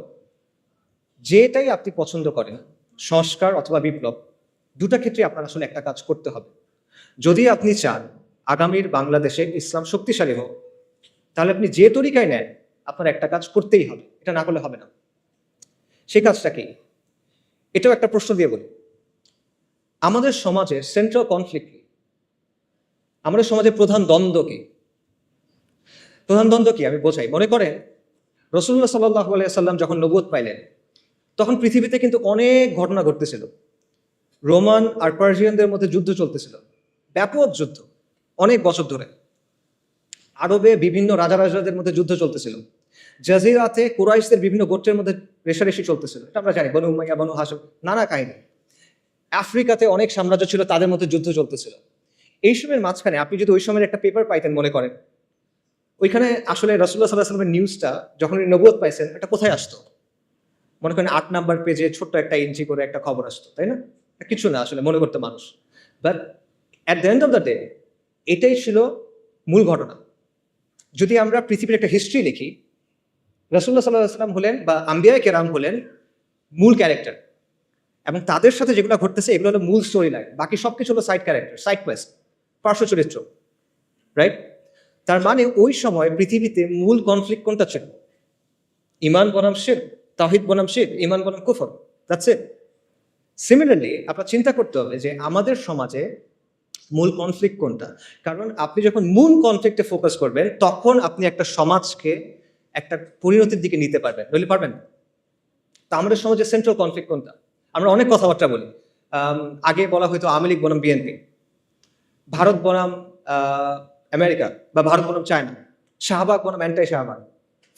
S1: যেটাই আপনি পছন্দ করেন, সংস্কার অথবা বিপ্লব, দুটা ক্ষেত্রে আপনার আসলে একটা কাজ করতে হবে। যদি আপনি চান আগামীর বাংলাদেশে ইসলাম শক্তিশালী হোক, তাহলে আপনি যে তরিকায় নেন, আপনার একটা কাজ করতেই হবে, এটা না করলে হবে না। সেই কাজটা কি? এটাও একটা প্রশ্ন দিয়ে বলি, আমাদের সমাজে সেন্ট্রাল কনফ্লিক্ট কি? আমাদের সমাজে প্রধান দ্বন্দ্ব কি? প্রধান দ্বন্দ্ব কি আমি বোঝাই। মনে করেন রাসূলুল্লাহ সাল্লাল্লাহু আলাইহি সাল্লাম যখন নবুয়ত পাইলেন, তখন পৃথিবীতে কিন্তু অনেক ঘটনা ঘটতেছিল। রোমান আর পার্সিয়ানদের মধ্যে যুদ্ধ চলতেছিল, ব্যাপক যুদ্ধ, অনেক বছর ধরে। আরবে বিভিন্ন রাজাদের মধ্যে যুদ্ধ চলতেছিল। জাজিরাতে কুরাইশদের বিভিন্ন গোত্রের মধ্যে রেষারেষি চলতেছিল, এটা আমরা জানি, বনু উমাইয়া, বনু হাশিম, নানা কাহিনী। আফ্রিকাতে অনেক সাম্রাজ্য ছিল, তাদের মধ্যে যুদ্ধ চলতেছিল। এইসবের মাঝখানে আপনি যদি ওই সময়ের একটা পেপার পাইতেন, মনে করেন ওইখানে আসলে রাসূলুল্লাহ সাল্লাল্লাহু আলাইহি ওয়াসাল্লামের নিউজটা যখন উনি নবুয়ত পাইছেন, এটা কোথায় আসতো? মনে করেন 8 নাম্বার পেজে ছোট্ট একটা ইঞ্চি করে একটা খবর আসতো, তাই না? কিছু না আসলে মনে করতে মানুষ, but at the end of the day এটাই ছিল মূল ঘটনা। যদি আমরা পৃথিবীর একটা হিস্ট্রি লিখি, রাসূলুল্লাহ সাল্লাল্লাহু আলাইহি ওয়াসাল্লাম হলেন বা আম্বিয়ায়ে কেরাম হলেন মূল ক্যারেক্টার, এবং তাদের সাথে যেগুলো ঘটতেছে এগুলো হলো মূল স্টোরি লাইন, বাকি সবকিছু হলো সাইড ক্যারেক্টার, সাইড কোয়েস্ট, পার্শ্ব চরিত্র, রাইট? তার মানে ওই সময় পৃথিবীতে মূল কনফ্লিক্ট কোনটা ছিল? ইমান বনাম শিরক, তাওহীদ বনাম শিরক, ইমান বনাম কুফর, দ্যাটস ইট। সিমিলারলি আপনার চিন্তা করতে হবে যে আমাদের সমাজে মূল কনফ্লিক্ট কোনটা। কারণ আপনি যখন মূল কনফ্লিক্টে ফোকাস করবেন, তখন আপনি একটা সমাজকে একটা পরিণতির দিকে নিতে পারবেন, নইলে পারবেন না। তা আমাদের সমাজে সেন্ট্রাল কনফ্লিক্ট কোনটা? আমরা অনেক কথাবার্তা বলি। আগে বলা হয়তো আওয়ামী লীগ বনাম বিএনপি, ভারত বনাম আমেরিকা, বা ভারত বনাম চায়না, শাহবাগ বনাম অ্যান্টাই শাহবাগ,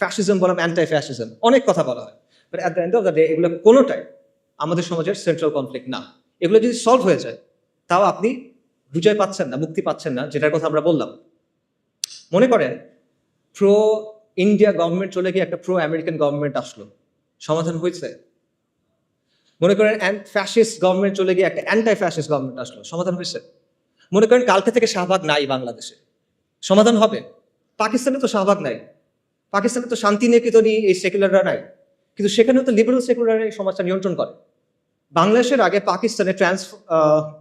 S1: ফ্যাসিজম বনাম অ্যান্টাই ফ্যাসিজম, অনেক কথা বলা হয়। But at the end of the day এগুলো কোনোটাই আমাদের সমাজের সেন্ট্রাল কনফ্লিক্ট না। এগুলো যদি সলভ হয়ে যায়, তাও আপনি বিজয় পাচ্ছেন না, মুক্তি পাচ্ছেন না, যেটার কথা আমরা বললাম। মনে করেন প্রো ইন্ডিয়া গভর্নমেন্ট চলে গিয়ে একটা প্রো আমেরিকান গভর্নমেন্ট আসলো, সমাধান হয়েছে? মনে করেন ফ্যাসিস্ট গভর্নমেন্ট চলে গিয়ে একটা অ্যান্টাই ফ্যাসিস্ট গভর্নমেন্ট আসলো, সমাধান হয়েছে? মনে করেন কালকে থেকে শাহবাগ নাই বাংলাদেশে, সমাধান হবে? পাকিস্তানে তো শাহবাগ নাই, পাকিস্তানে তো শান্তি নিকেতনই এই সেকুলাররা নাই, কিন্তু সেখানেও তো লিবারেল সেকুলাররা এই সমাজটা নিয়ন্ত্রণ করে। বাংলাদেশের আগে পাকিস্তানে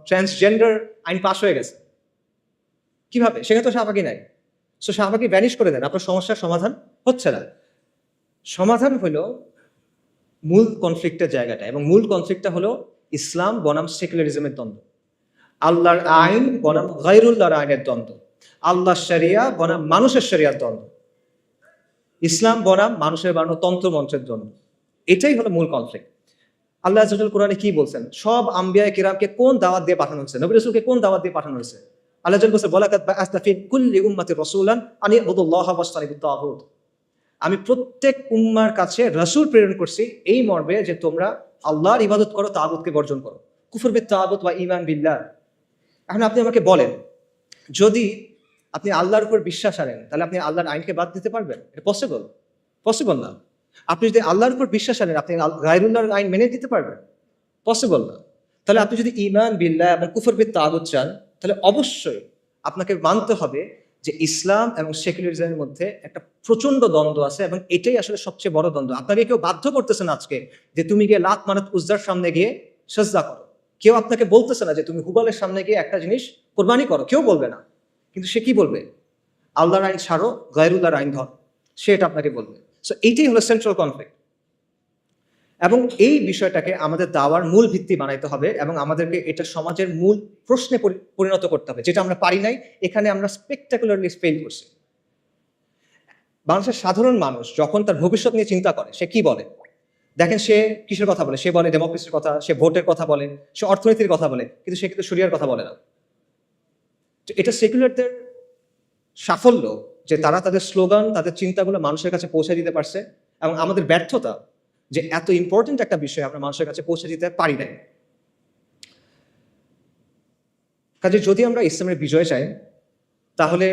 S1: ট্রান্সজেন্ডার আইন পাস হয়ে গেছে, কিভাবে? সেখানে তো শাহবাগই নাই। সো শাহবাগই ভ্যানিশ করে দেন, আপনার সমস্যার সমাধান হচ্ছে না। সমাধান হলো মূল কনফ্লিক্টের জায়গাটা, এবং মূল কনফ্লিক্টটা হলো ইসলাম বনাম সেকুলারিজমের দ্বন্দ্ব, আল্লাহর আইন বনাম গায়রুল্লাহর আইনের দ্বন্দ্ব, আল্লাহর শরিয়া বনাম মানুষের শরিয়ার দ্বন্দ্ব, ইসলাম বনাম মানুষের বানানো তন্ত্রমন্ত্রের দ্বন্দ্ব। এটাই হলো মূল কনফ্লিক্ট। আল্লাহ আযজা ওয়া জাল্লা কোরআনে কি বলছেন? সব আম্বিয়ায়ে কিরামকে কোন দাওয়াত দিয়ে পাঠানো হয়েছে? নবী রাসূলকে কোন দাওয়াত দিয়ে পাঠানো হয়েছে? আল্লাহ আযজা ওয়া জাল্লা বলছে, ওয়ালাকাদ বাআসনা ফি কুল্লি উম্মাতির রাসূলান আন ইবুদুল্লাহা ওয়াজতানিবুত তাগুত। আমি প্রত্যেক উম্মার কাছে রাসূল প্রেরণ করছি এই মর্মে যে তোমরা আল্লাহর ইবাদত করো, তাগুতকে বর্জন করো। কুফর বিত তাগুত ওয়া ঈমান বিল্লাহ। এখন আপনি আমাকে বলেন, যদি আপনি আল্লাহর উপর বিশ্বাস আনেন, তাহলে আপনি আল্লাহর আইনকে বাদ দিতে পারবেন? এটা পসিবল? পসিবল না। আপনি যদি আল্লাহর উপর বিশ্বাস আনেন, আপনি গায়রুল্লাহর আইন মেনে দিতে পারবেন? পসিবল না। তাহলে আপনি যদি ঈমান বিল্লাহ এবং কুফর বিত তাগুত চান, তাহলে অবশ্যই আপনাকে মানতে হবে যে ইসলাম এবং সেকুলারিজমের মধ্যে একটা প্রচন্ড দ্বন্দ্ব আছে, এবং এটাই আসলে সবচেয়ে বড় দ্বন্দ্ব। আপনাকে কেউ বাধ্য করতেছে না আজকে যে তুমি গিয়ে লাত মানাত উজ্জার সামনে গিয়ে সাজদা করো। কেউ আপনাকে বলতেছে না যে তুমি হুবালের সামনে গিয়ে একটা জিনিস কোরবানি করো, কেউ বলবে না। কিন্তু সে কি বলবে? আল্লাহর আইন ছাড়ো, গায়রুল্লাহর আইন ধর, সে এটা আপনাকে বলবে। সো এইটাই হলো সেন্ট্রাল কনফ্লিক্ট, এবং এই বিষয়টাকে আমাদের দাওয়ার মূল ভিত্তি বানাইতে হবে, এবং আমাদেরকে এটা সমাজের মূল প্রশ্নে পরিণত করতে হবে, যেটা আমরা পারি নাই। এখানে আমরা স্পেকটাকুলারলি ফেল করছি। বাংলাদেশের সাধারণ মানুষ যখন তার ভবিষ্যৎ নিয়ে চিন্তা করে, সে কি বলে দেখেন? সে কিসের কথা বলে? সে বলে ডেমোক্রেসির কথা, সে ভোটের কথা বলে, সে অর্থনীতির কথা বলে, কিন্তু সে কিন্তু শরিয়ার কথা বলে না। তো এটা সেকুলারদের সাফল্য যে তারা তাদের স্লোগান, তাদের চিন্তাগুলো মানুষের কাছে পৌঁছে দিতে পারছে, এবং আমাদের ব্যর্থতা যে এত ইম্পর্টেন্ট একটা বিষয় আমরা মানুষের কাছে পৌঁছে দিতে পারি নাই। কাজে যদি আমরা ইসলামের বিজয় চাই, তাহলে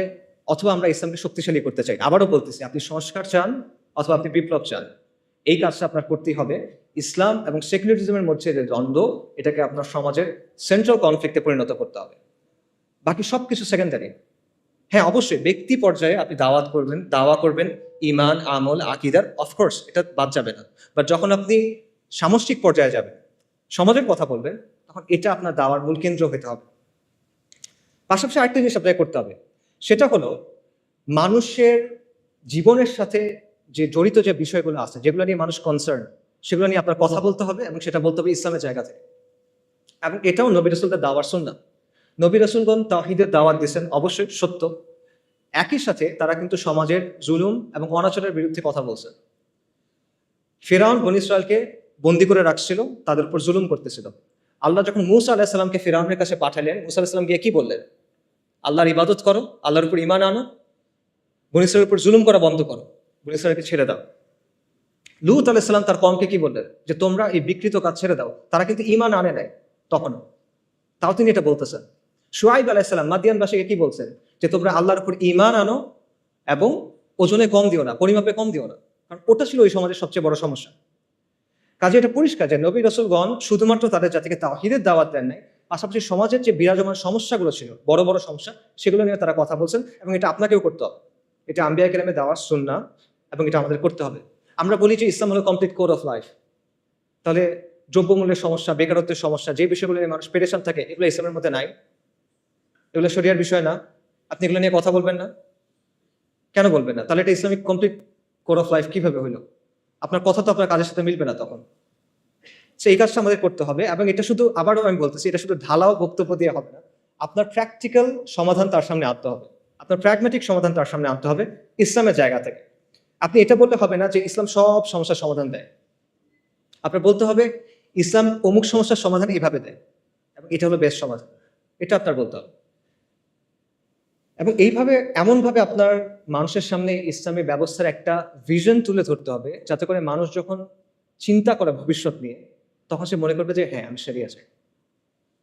S1: অথবা আমরা ইসলামকে শক্তিশালী করতে চাই, আবারও বলতেছি, আপনি সংস্কার চান অথবা আপনি বিপ্লব চান, এই কাজটা আপনার করতেই হবে। ইসলাম এবং সেকুলারিজমের মধ্যে যে দ্বন্দ্ব, এটাকে আপনার সমাজের সেন্ট্রাল কনফ্লিক্টে পরিণত করতে হবে। বাকি সবকিছু সেকেন্ডারি। হ্যাঁ, অবশ্যই ব্যক্তি পর্যায়ে আপনি দাওয়া করবেন ইমান, আমল, আকীদার, অফকোর্স এটা বাদ যাবে না। বাট যখন আপনি সামষ্টিক পর্যায়ে যাবেন, সমাজের কথা বলবেন, তখন এটা আপনার দাওয়ার মূল কেন্দ্র হতে হবে। পাশাপাশি আরেকটা জিনিস আপনাকে করতে হবে, সেটা হলো মানুষের জীবনের সাথে যে জড়িত যে বিষয়গুলো আছে, যেগুলো নিয়ে মানুষ কনসার্ন,
S2: সেগুলো নিয়ে আপনার কথা বলতে হবে এবং সেটা বলতে হবে ইসলামের জায়গা থেকে। এবং এটাও নবী রাসূলদের দাওয়ার সুন্নাহ। নবী রাসূলগণ তাওহীদের দাওয়াত দিয়েছেন, অবশ্যই সত্য। একই সাথে তারা কিন্তু সমাজের জুলুম এবং অনাচারের বিরুদ্ধে কথা বলছেন। ফিরআউন বনী ইসরায়েলকে বন্দি করে রাখছিল, তাদের উপর জুলুম করতেছিল। আল্লাহ যখন মূসা আলাইহিস সালামকে ফিরআউনের কাছে পাঠালেন, মূসা আলাইহিস সালাম গিয়ে কি বললেন? আল্লাহর ইবাদত করো, আল্লাহর উপর ঈমান আনো, বনী ইসরায়েলের উপর জুলুম করা বন্ধ করো, বনী ইসরায়েলকে ছেড়ে দাও। লূত আলাইহিস সালাম তার কওমকে কি বললেন? যে তোমরা এই বিকৃত কাজ ছেড়ে দাও। তারা কিন্তু ঈমান আনে নাই তখনও, তাও তিনি এটা বলতেছেন। শুআইব আলাইহিস সালাম মাদিয়ানবাসীকে কি বলছেন? যে তোমরা আল্লাহর উপর ঈমান আনো এবং ওজনে কম দিও না, পরিমাপে কম দিও না, কারণ ওটা ছিল ওই সমাজের সবচেয়ে বড় সমস্যা। কাজে এটা পরিষ্কার যে নবী রাসূলগণ শুধুমাত্র তাদের জাতিকে তাওহীদের দাওয়াত দেন নাই, পাশাপাশি সমাজের যে বিরাজমান সমস্যাগুলো ছিল, বড় বড় সমস্যা, সেগুলো নিয়ে তারা কথা বলছেন। এবং এটা আপনাকেও করতে হবে। এটা আম্বিয়া কেরামের দাওয়াত সুন্নাহ এবং এটা আমাদের করতে হবে। আমরা বলি যে ইসলাম হলো কমপ্লিট কোড অফ লাইফ। তাহলে দ্রব্যমূল্যের সমস্যা, বেকারত্বের সমস্যা, যে বিষয়গুলো নিয়ে মানুষ পেরেশান থাকে, এগুলো ইসলামের মধ্যে নাই, এগুলো শরিয়ার বিষয় না। আপনি এগুলো নিয়ে কথা বলবেন না? কেন বলবেন না? তাহলে এটা Islamic complete code of life কিভাবে হইলো? আপনার কথা তো আপনার কাজের সাথে মিলবে না তখন। এই কাজটা আমাদের করতে হবে। এবং এটা শুধু, আবারও আমি বলতেছি, এটা শুধু ঢালাও বক্তব্য দিয়ে হবে না। আপনার প্র্যাকটিক্যাল সমাধান তার সামনে আনতে হবে, আপনার প্র্যাগম্যাটিক সমাধান তার সামনে আনতে হবে ইসলামের জায়গা থেকে। আপনি এটা বললে হবে না যে ইসলাম সব সমস্যার সমাধান দেয়। আপনার বলতে হবে ইসলাম অমুক সমস্যার সমাধান এভাবে দেয় এবং এটা হলো বেস্ট সমাধান, এটা আপনার বলতে হবে। এবং এইভাবে, এমনভাবে আপনার মানুষের সামনে ইসলামী ব্যবস্থার একটা ভিশন তুলে ধরতে হবে, যাতে করে মানুষ যখন চিন্তা করে ভবিষ্যৎ নিয়ে, তখন সে মনে করবে যে হ্যাঁ, আমি শরিয়া চাই।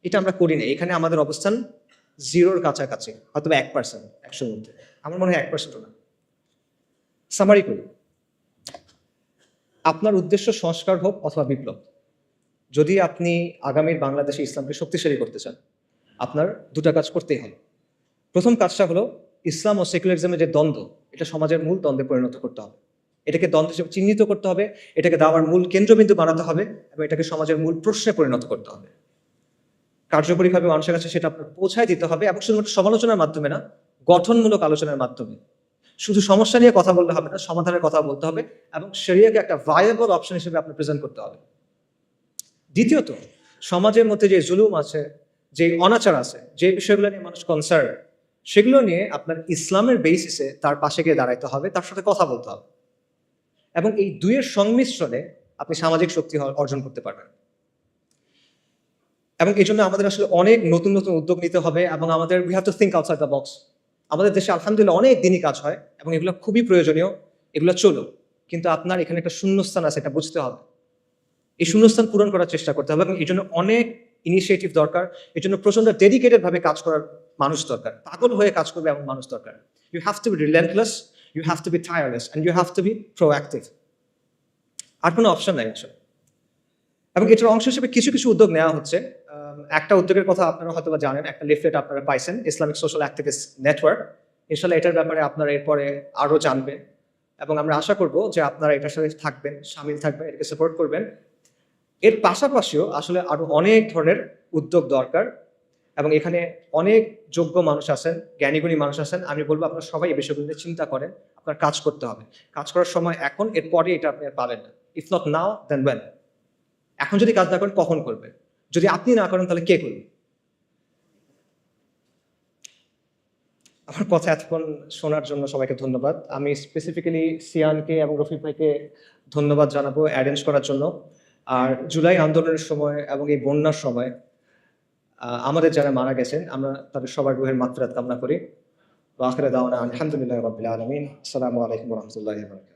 S2: এটা আমরা করি না। এখানে আমাদের অবস্থান জিরোর কাছাকাছি, হয়তো 1%, 100-র মধ্যে। আমার মনে হয় 1%ও না। সামারি করি, আপনার উদ্দেশ্য সংস্কার হোক অথবা বিপ্লব। যদি আপনি আগামীর বাংলাদেশে ইসলামকে শক্তিশালী করতে চান, আপনার দুটা কাজ করতেই হবে। প্রথম কাজটা হলো ইসলাম ও সেকুলারিজমের যে দ্বন্দ্ব, এটা সমাজের মূল দ্বন্দ্বে পরিণত করতে হবে। এটাকে দ্বন্দ্ব হিসেবে চিহ্নিত করতে হবে, এটাকে দাওয়ার মূল কেন্দ্রবিন্দু বানাতে হবে এবং এটাকে সমাজের মূল প্রশ্নে পরিণত করতে হবে। কার্যকরীভাবে মানুষের কাছে সেটা আপনার পৌঁছায় দিতে হবে, এবং শুধুমাত্র সমালোচনার মাধ্যমে না, গঠনমূলক আলোচনার মাধ্যমে। শুধু সমস্যা নিয়ে কথা বললে হবে না, সমাধানের কথা বলতে হবে এবং শরিয়াকে একটা ভায়াবল অপশন হিসেবে আপনি প্রেজেন্ট করতে হবে। দ্বিতীয়ত, সমাজের মধ্যে যে জুলুম আছে, যে অনাচার আছে, যে বিষয়গুলো নিয়ে মানুষ কনসার্ন, সেগুলো নিয়ে আপনার ইসলামের বেসিসে তার পাশে গিয়ে দাঁড়াইতে হবে, তার সাথে কথা বলতে হবে। এবং এই দুইয়ের সংমিশ্রণে আপনি সামাজিক শক্তি অর্জন করতে পারবেন। এবং এই জন্য আমাদের আসলে অনেক নতুন নতুন উদ্যোগ নিতে হবে এবং আমাদের we have to think outside the box. আমাদের দেশে আলহামদুলিল্লাহ অনেক দিনই কাজ হয় এবং এগুলো খুবই প্রয়োজনীয়, এগুলো চলুক। কিন্তু আপনার এখানে একটা শূন্যস্থান আছে, এটা বুঝতে হবে। এই শূন্যস্থান পূরণ করার চেষ্টা করতে হবে এবং এই জন্য অনেক ইনিশিয়েটিভ দরকার। এই জন্য প্রচন্ড ডেডিকেটেড ভাবে কাজ করার মানুষ দরকার, পাগল হয়ে কাজ করবে এমন মানুষ দরকার। You have to be relentless, you have to be tireless, and you have to be proactive. আর কোনো অপশন নাই আসলে। এবং এটার অংশ হিসেবে কিছু কিছু উদ্যোগ নেওয়া হচ্ছে। একটা উদ্যোগের কথা আপনারা হয়তো বা জানেন, একটা লিফলেট আপনারা পাইছেন, ইসলামিক সোশ্যাল অ্যাক্টিভিস্ট নেটওয়ার্ক। ইনশাল্লাহ এটার ব্যাপারে আপনারা এরপরে আরও জানবেন এবং আমরা আশা করব যে আপনারা এটার সাথে থাকবেন, সামিল থাকবেন, এটাকে সাপোর্ট করবেন। এর পাশাপাশিও আসলে আরো অনেক ধরনের উদ্যোগ দরকার এবং এখানে অনেক যোগ্য মানুষ আছেন, জ্ঞানীগুণী মানুষ আছেন। আমি বলবো আপনারা সবাই এই বিষয়গুলো নিয়ে চিন্তা করেন, আপনার কাজ করতে হবে। কাজ করার সময় এখন, এরপরে এটা আপনি আর পাবেন না। If not now then when. এখন যদি কাজ না করেন কখন করবেন? যদি আপনি না করেন তাহলে কে করবে? আমার কথা এতক্ষণ শোনার জন্য সবাইকে ধন্যবাদ। আমি স্পেসিফিক্যালি সিয়ানকে এবং রফিক ভাইকে ধন্যবাদ জানাবো অ্যারেঞ্জ করার জন্য। আর জুলাই আন্দোলনের সময় এবং এই বন্যার সময় আমাদের যারা মারা গেছেন, আমরা তাদের সবার রুহের মাগফিরাত কামনা করি। ওয়া আখিরু দাওয়ানা আলহামদুলিল্লাহি রাব্বিল আলামিন। আসসালামু আলাইকুম ওয়া রাহমাতুল্লাহি ওয়া বারাকাতুহু।